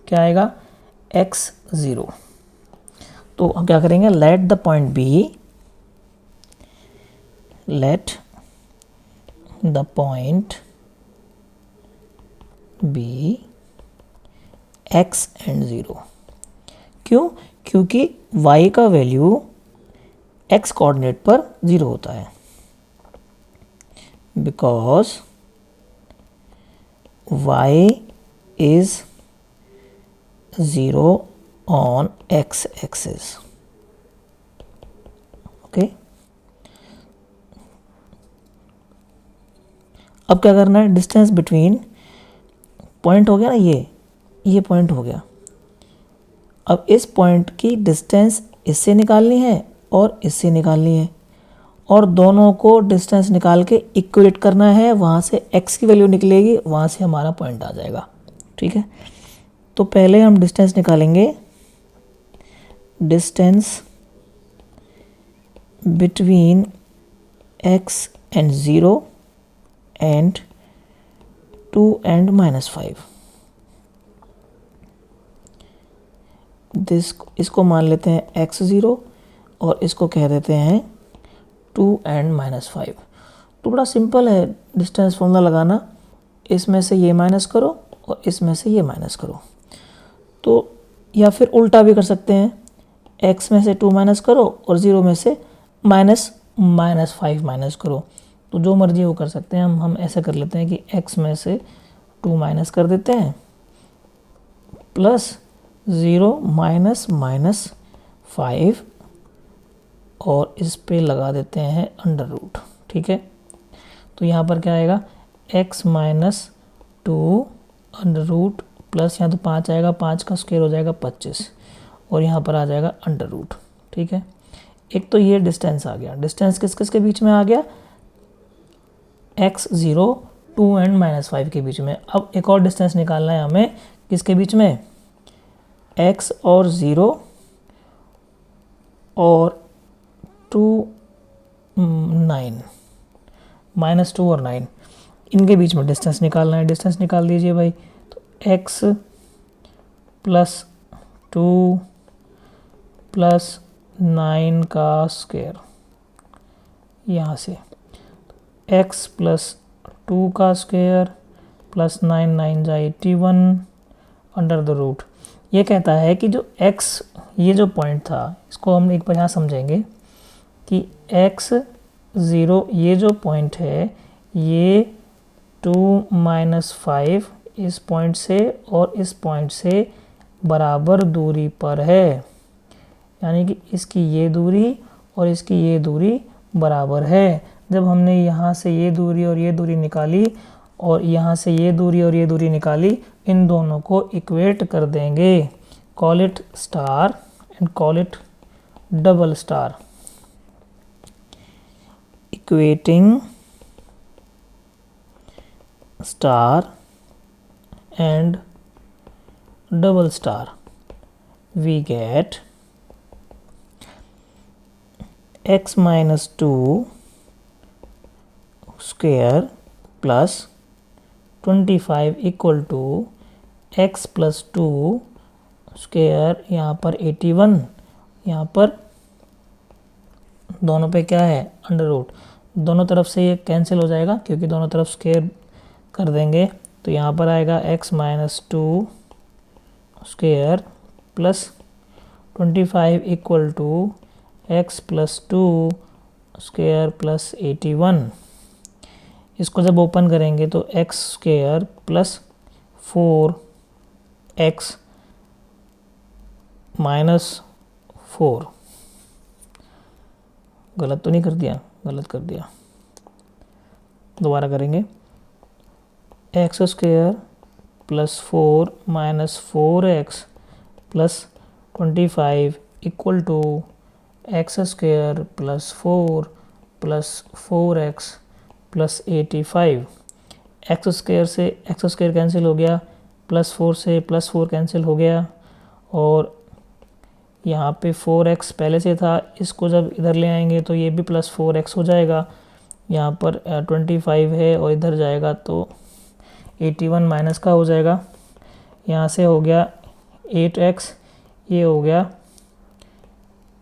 क्या आएगा? x0। तो हम क्या करेंगे? Let the point B, let the point be x and 0। क्यों? क्योंकि y का वैल्यू x कोऑर्डिनेट पर 0 होता है, because y is 0 on x axis। Okay, अब क्या करना है? डिस्टेंस बिटवीन पॉइंट हो गया ना, ये पॉइंट हो गया। अब इस पॉइंट की डिस्टेंस इससे निकालनी है और इससे निकालनी है, और दोनों को डिस्टेंस निकाल के इक्वलेट करना है। वहाँ से x की वैल्यू निकलेगी, वहाँ से हमारा पॉइंट आ जाएगा। ठीक है, तो पहले हम डिस्टेंस निकालेंगे। Distance between x and 0 and 2 and -5। इसको मान लेते हैं x0 और इसको कह देते हैं 2 and -5। तो बड़ा सिंपल है डिस्टेंस फॉर्मूला लगाना। इसमें से ये माइनस करो और इसमें से ये माइनस करो। तो या फिर उल्टा भी कर सकते हैं, x में से 2 माइनस करो और 0 में से -5 माइनस करो। तो जो मर्जी वो कर सकते हैं। हम ऐसा कर लेते हैं कि x में से 2 माइनस कर देते हैं, प्लस 0 -5 और इस पे लगा देते हैं अंडर रूट। ठीक है, तो यहाँ पर क्या आएगा? x minus 2 under root plus यहाँ तो 5 आएगा, 5 का स्क्वायर हो जाएगा 25 और यहाँ पर आ जाएगा अंडर रूट। ठीक है, एक तो ये डिस्टेंस आ गया। डिस्टेंस किस किस के बीच में आ गया? x0 2 एंड -5 के बीच में। अब एक और डिस्टेंस निकालना है हमें, किसके बीच में? x और 0 और 2 9 -2 और 9 इनके बीच में डिस्टेंस निकालना है। डिस्टेंस निकाल दीजिए भाई। तो x + 2 प्लस 9 का स्क्वायर, यहाँ से x प्लस 2 का स्क्वायर प्लस 9 9 जा 81 अंडर द रूट। ये कहता है कि जो x, ये जो पॉइंट था, इसको हम एक बार यहाँ समझेंगे कि x0 ये जो पॉइंट है ये 2 - 5 इस पॉइंट से और इस पॉइंट से बराबर दूरी पर है, यानी कि इसकी ये दूरी और इसकी ये दूरी बराबर है। जब हमने यहाँ से ये दूरी और ये दूरी निकाली और यहाँ से ये दूरी और ये दूरी निकाली, इन दोनों को इक्वेट कर देंगे। Call it star and call it double star. Equating star and double star, we get x minus 2 square plus 25 equal to x plus 2 square, यहाँ पर 81, यहाँ पर दोनों पे क्या है अंडर रूट, दोनों तरफ से ये कैंसिल हो जाएगा क्योंकि दोनों तरफ स्क्वायर कर देंगे, तो यहाँ पर आएगा x minus 2 square plus 25 equal to x plus 2 square plus 81। इसको जब ओपन करेंगे तो x square plus 4x minus 4, गलत तो नहीं कर दिया? गलत कर दिया, दोबारा करेंगे। X square plus 4 minus 4x plus 25 equal to x square plus 4 plus 4x plus 85। X square से एक्स स्क्वायर कैंसिल हो गया, प्लस 4 से प्लस 4 कैंसिल हो गया, और यहाँ पे 4x पहले से था, इसको जब इधर ले आएंगे तो ये भी प्लस 4x हो जाएगा। यहाँ पर 25 है और इधर जाएगा तो 81 माइनस का हो जाएगा। यहाँ से हो गया 8x, ये हो गया,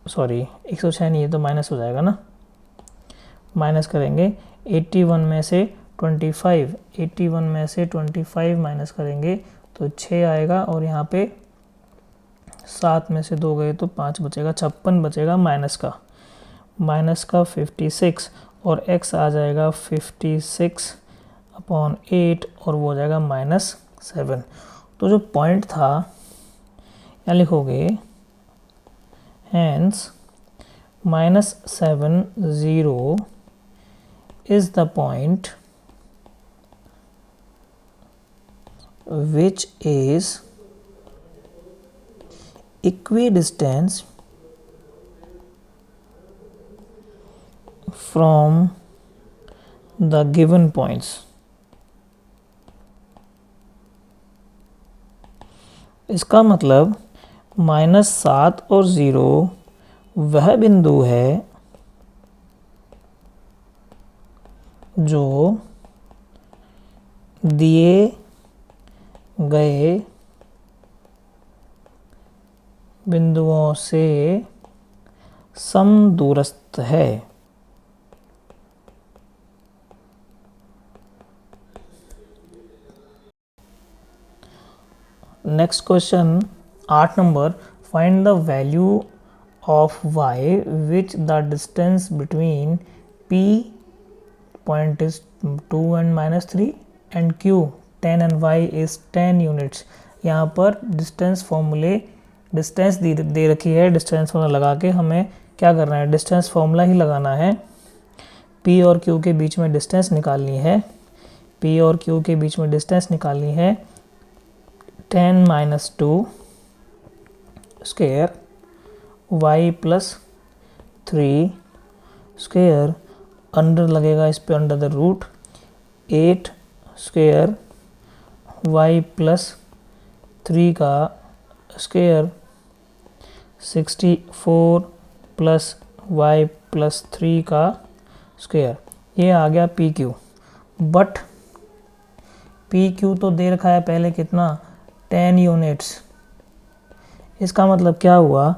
सॉरी 106 नहीं, ये तो माइनस हो जाएगा ना, माइनस करेंगे 81 में से 25, 81 में से 25 माइनस करेंगे तो 6 आएगा, और यहाँ पे 7 में से 2 गए तो 5 बचेगा, 56 बचेगा माइनस का 56, और x आ जाएगा 56/8 और वो हो जाएगा -7। तो जो पॉइंट था यहाँ लिखोगे hence -7 0 is the point which is equidistant from the given points। इसका मतलब -7 और 0 वह बिंदु है जो दिए गए बिंदुओं से समदूरस्थ है। Next question 8 number, find the value of y which the distance between p point is 2 and -3 and q 10 and y is 10 units. यहाँ पर डिस्टेंस फॉर्मूले, डिस्टेंस दे रखी है, डिस्टेंस फॉर्मूला लगा के हमें क्या करना है, डिस्टेंस फॉर्मूला ही लगाना है। p और q के बीच में डिस्टेंस निकालनी है, p और q के बीच में डिस्टेंस निकालनी है 10 - 2 square y plus 3 square, under लगेगा इस पे under the root 8 square y plus 3 का स्क्वायर 64 प्लस y प्लस 3 का स्क्वायर। ये आ गया P Q, but P Q तो दे रखा है पहले कितना 10 यूनिट्स। इसका मतलब क्या हुआ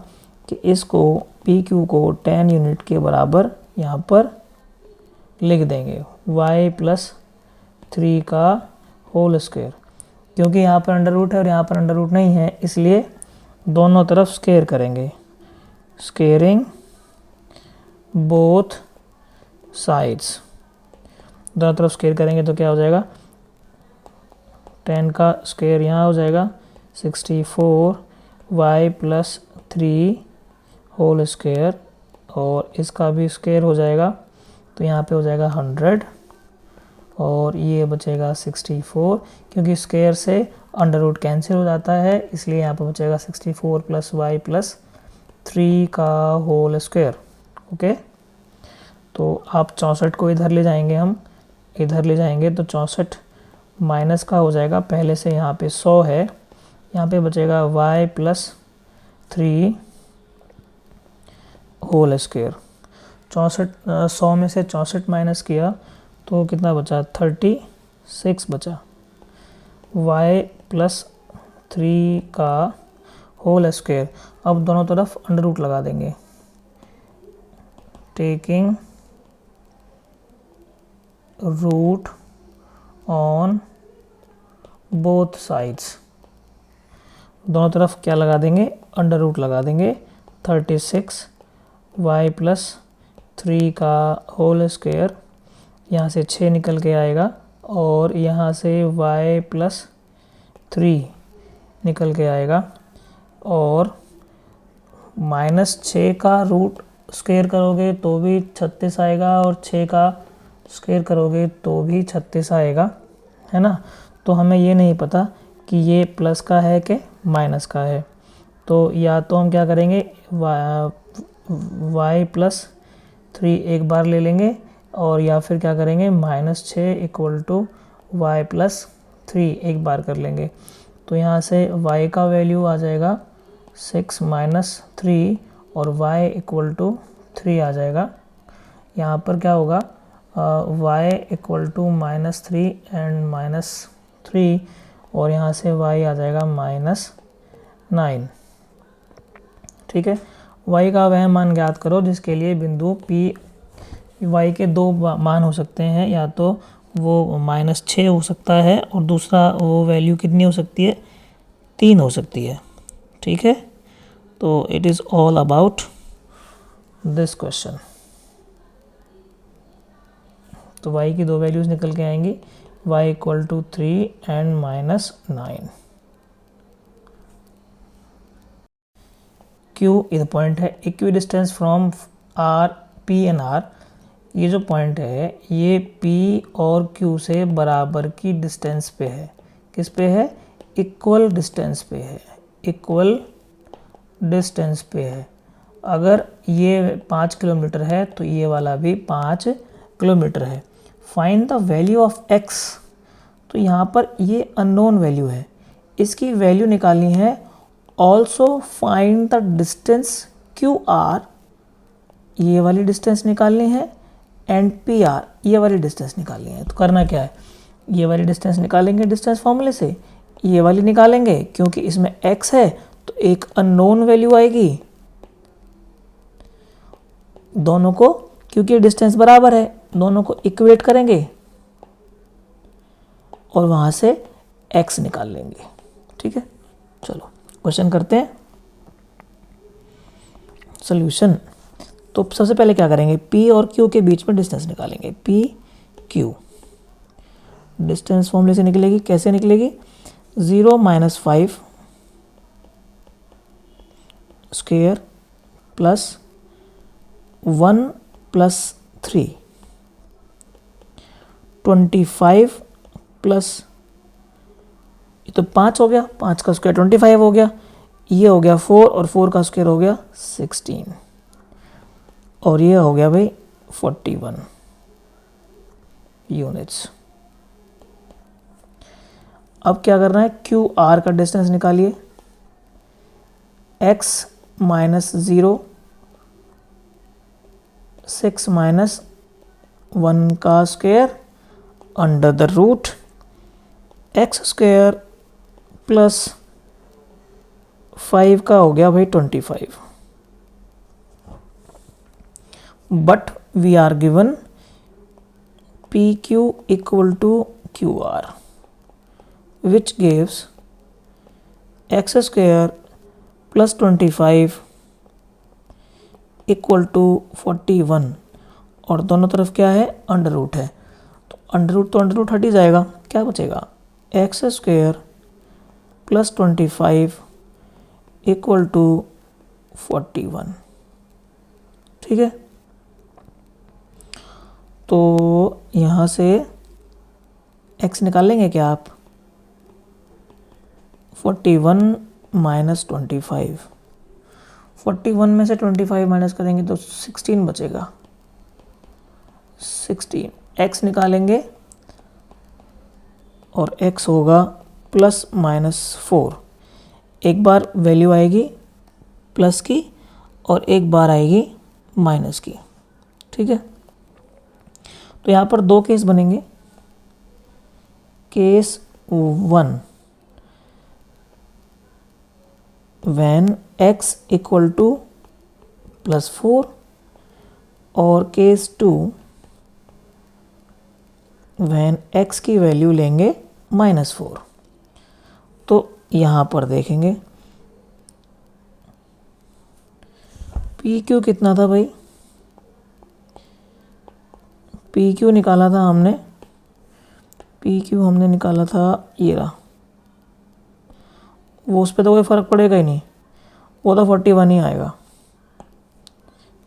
कि इसको पी क्यू को 10 यूनिट के बराबर यहाँ पर लिख देंगे y प्लस 3 का होल स्क्वायर। क्योंकि यहाँ पर अंडर रूट है और यहाँ पर अंडर रूट नहीं है, इसलिए दोनों तरफ स्क्वायर करेंगे, स्क्वेयरिंग बोथ साइड्स। दोनों तरफ स्क्वायर करेंगे तो क्या हो जाएगा, 10 का स्क्वायर यहाँ हो जाएगा 64 y प्लस 3 होल स्क्वायर, और इसका भी स्क्वायर हो जाएगा तो यहाँ पे हो जाएगा 100 और ये बचेगा 64। क्योंकि स्क्वायर से अंडर रूट कैंसिल हो जाता है, इसलिए यहाँ पे बचेगा 64 प्लस y प्लस 3 का होल स्क्वायर। ओके, तो आप 64 को इधर ले जाएंगे, हम इधर ले जाएंगे तो 64 माइनस का हो जाएगा, पहले से यहाँ पे 100 है, यहाँ पे बचेगा y प्लस 3 होल स्क्वायर। 100 में से 64 माइनस किया तो कितना बचा, 36 बचा। y प्लस 3 का होल स्क्वायर। अब दोनों तरफ अंडर रूट लगा देंगे, taking root on both sides. दोनों तरफ क्या लगा देंगे, अंडर रूट लगा देंगे। 36 y प्लस 3 का होल स्क्वायर, यहाँ से 6 निकल के आएगा और यहाँ से y प्लस 3 निकल के आएगा, और -6 का रूट स्क्वायर करोगे तो भी 36 आएगा और 6 का स्क्वायर करोगे तो भी 36 आएगा, है ना। तो हमें ये नहीं पता कि ये प्लस का है कि माइनस का है, तो या तो हम क्या करेंगे, y प्लस 3 एक बार ले लेंगे, और या फिर क्या करेंगे, -6 इक्वल टू y प्लस 3 एक बार कर लेंगे। तो यहाँ से y का वैल्यू आ जाएगा 6 माइनस 3 और y इक्वल टू 3 आ जाएगा। यहाँ पर क्या होगा, y इक्वल टू -3 एंड -3, और यहाँ से y आ जाएगा -9। ठीक है, y का वह मान ज्ञात करो जिसके लिए बिंदु P, y के दो मान हो सकते हैं, या तो वो -6 हो सकता है और दूसरा वो वैल्यू कितनी हो सकती है, 3 हो सकती है। ठीक है, तो it is all about this question. तो y की दो वैल्यूज़ निकल के आएंगी, y equal to 3 and -9। Q इधर पॉइंट है, equidistance from R, P and R। ये जो पॉइंट है ये P और Q से बराबर की डिस्टेंस पे है। किस पे है, इक्वल डिस्टेंस पे है, इक्वल डिस्टेंस पे है। अगर ये 5 किलोमीटर है तो ये वाला भी 5 किलोमीटर है। Find the value of x। तो यहाँ पर ये अननोन वैल्यू है, इसकी वैल्यू निकालनी है। Also find the distance QR, ये वाली डिस्टेंस निकालनी है, एंड PR, ये वाली डिस्टेंस निकालनी है। तो करना क्या है, ये वाली डिस्टेंस निकालेंगे डिस्टेंस फॉर्मूले से, ये वाली निकालेंगे क्योंकि इसमें x है तो एक अननोन वैल्यू आएगी। दोनों को, क्योंकि डिस्टेंस बराबर है, दोनों को इक्वेट करेंगे और वहां से x निकाल लेंगे। ठीक है, चलो क्वेश्चन करते हैं, सॉल्यूशन। तो सबसे पहले क्या करेंगे, P और Q के बीच में डिस्टेंस निकालेंगे। P Q डिस्टेंस फॉर्मूले से निकलेगी, कैसे निकलेगी, 0 - 5 स्क्वायर प्लस 1 प्लस 3, 25 प्लस, ये तो 5 हो गया, 5 का स्क्वायर 25 हो गया, ये हो गया 4 और 4 का स्क्वायर हो गया 16, और ये हो गया भाई 41 यूनिट्स। अब क्या करना है, QR का डिस्टेंस निकालिए। x - 0, 6 - 1 का square under the root x square plus 5 का हो गया भाई 25। but we are given PQ equal to QR, which gives x square plus 25 equal to 41 और दोनों तरफ क्या है, अंडर रूट है, तो अंडर रूट हट ही जाएगा, क्या बचेगा, x square plus 25 equal to 41। ठीक है, तो यहाँ से x निकालेंगे क्या आप, 41 माइनस 25, 41 में से 25 माइनस करेंगे तो 16 बचेगा, 16 x निकालेंगे और x होगा प्लस माइनस 4, एक बार वैल्यू आएगी प्लस की और एक बार आएगी माइनस की। ठीक है, तो यहाँ पर दो केस बनेंगे। Case 1 when x equal two plus 4 और केस 2 when x की वैल्यू लेंगे माइनस 4। तो यहाँ पर देखेंगे PQ कितना था भाई, PQ निकाला था हमने, PQ हमने निकाला था ये रहा, वो उस पर तो कोई फ़र्क पड़ेगा ही नहीं, वो तो 41 ही आएगा,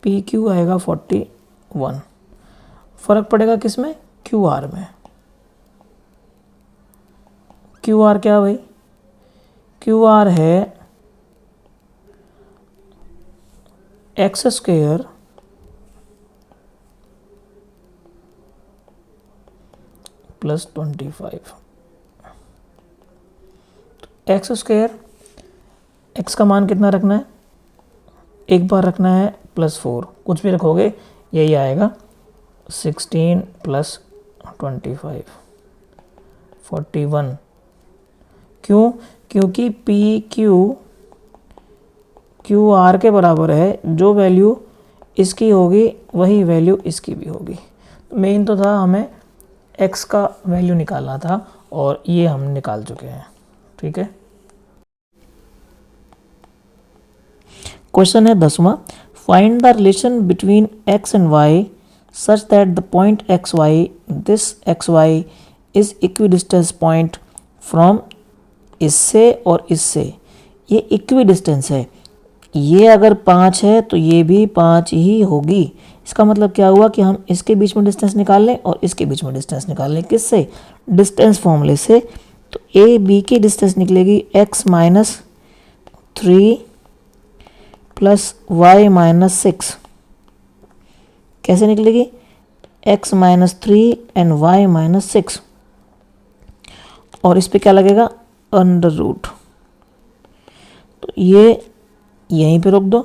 PQ आएगा 41, फ़र्क पड़ेगा किस में, QR में। QR क्या भाई, QR है x square plus 25, x square, x का मान कितना रखना है, एक बार रखना है प्लस 4, कुछ भी रखोगे यही आएगा, 16 प्लस 25 41। क्यों, क्योंकि पी क्यू आर के बराबर है, जो वैल्यू इसकी होगी वही वैल्यू इसकी भी होगी। मेन तो था हमें x का वैल्यू निकालना था और ये हम निकाल चुके हैं। ठीक है, क्वेश्चन है 10वां, find the relation between x and y such that the point xy, this xy is equidistance point from इससे और इससे, ये इक्विडिस्टेंस है, ये अगर 5 है तो ये भी 5 ही होगी। इसका मतलब क्या हुआ कि हम इसके बीच में डिस्टेंस निकाल लें और इसके बीच में डिस्टेंस निकाल लें, किससे, डिस्टेंस फॉर्मूले से। तो ए बी की डिस्टेंस निकलेगी x minus 3 plus y minus 6, कैसे निकलेगी, x minus 3 and y minus 6, और इस पे क्या लगेगा, अंडर रूट, तो ये यहीं पे रोक दो।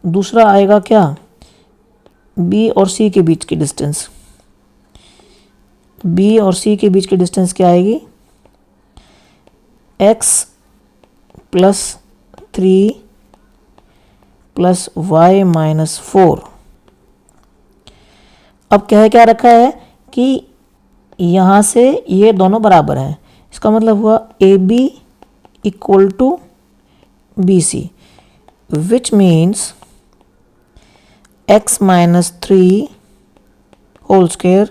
दूसरा आएगा क्या, b और c के बीच की डिस्टेंस, b और c के बीच की डिस्टेंस क्या आएगी, x plus 3 plus y minus 4। अब क्या रखा है कि यहाँ से ये दोनों बराबर हैं, इसका मतलब हुआ A B equal to B C, which means x minus 3 whole square,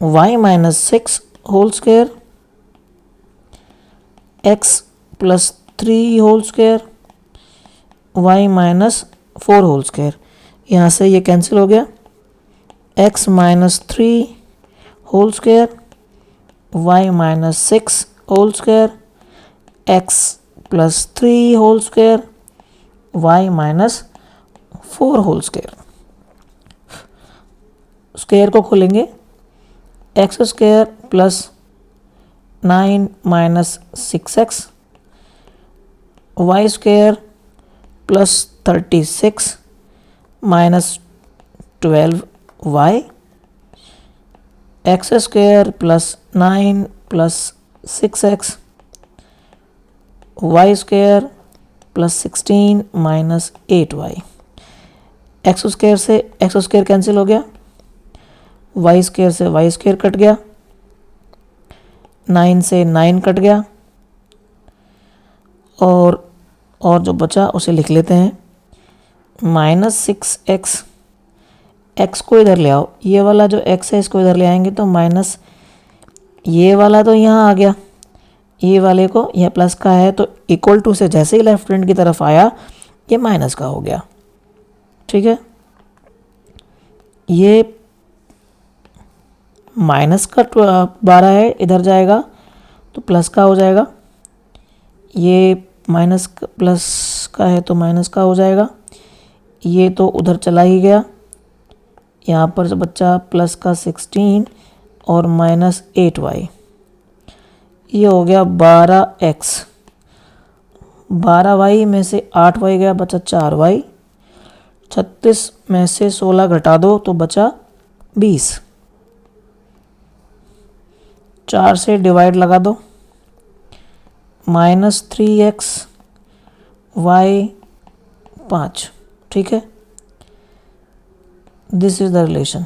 y minus 6 whole square, x plus 3 whole square, y minus 4 whole square। यहाँ से ये कैंसिल हो गया, x minus 3 whole square, y minus 6 whole square, x plus 3 whole square, y minus 4 whole square. Square को खोलेंगे, x square plus 9 minus 6x, y square plus 36 minus 12y, x square plus 9 plus 6x, y square plus 16 minus 8y। X square से x square cancel हो गया, y square से y square cut गया, 9 से 9 cut गया, और जो बचा उसे लिख लेते हैं -6x। x को इधर ले आओ, ये वाला जो x है इसको इधर ले आएंगे तो माइनस, ये वाला तो यहाँ आ गया, ये वाले को यह प्लस का है तो इक्वल टू से जैसे ही लेफ्ट हैंड की तरफ आया ये माइनस का हो गया। ठीक है, ये माइनस का 12 है, इधर जाएगा तो प्लस का हो जाएगा, ये माइनस प्लस का है तो माइनस का हो जाएगा, ये तो उधर चला ही गया, यहाँ पर जो बच्चा प्लस का 16 और -8y, ये हो गया 12x। 12y में से 8y गया, बचा 4y। 36 में से 16 घटा दो तो बचा 20। 4 से डिवाइड लगा दो, -3x y 5। ठीक है, दिस इज द रिलेशन।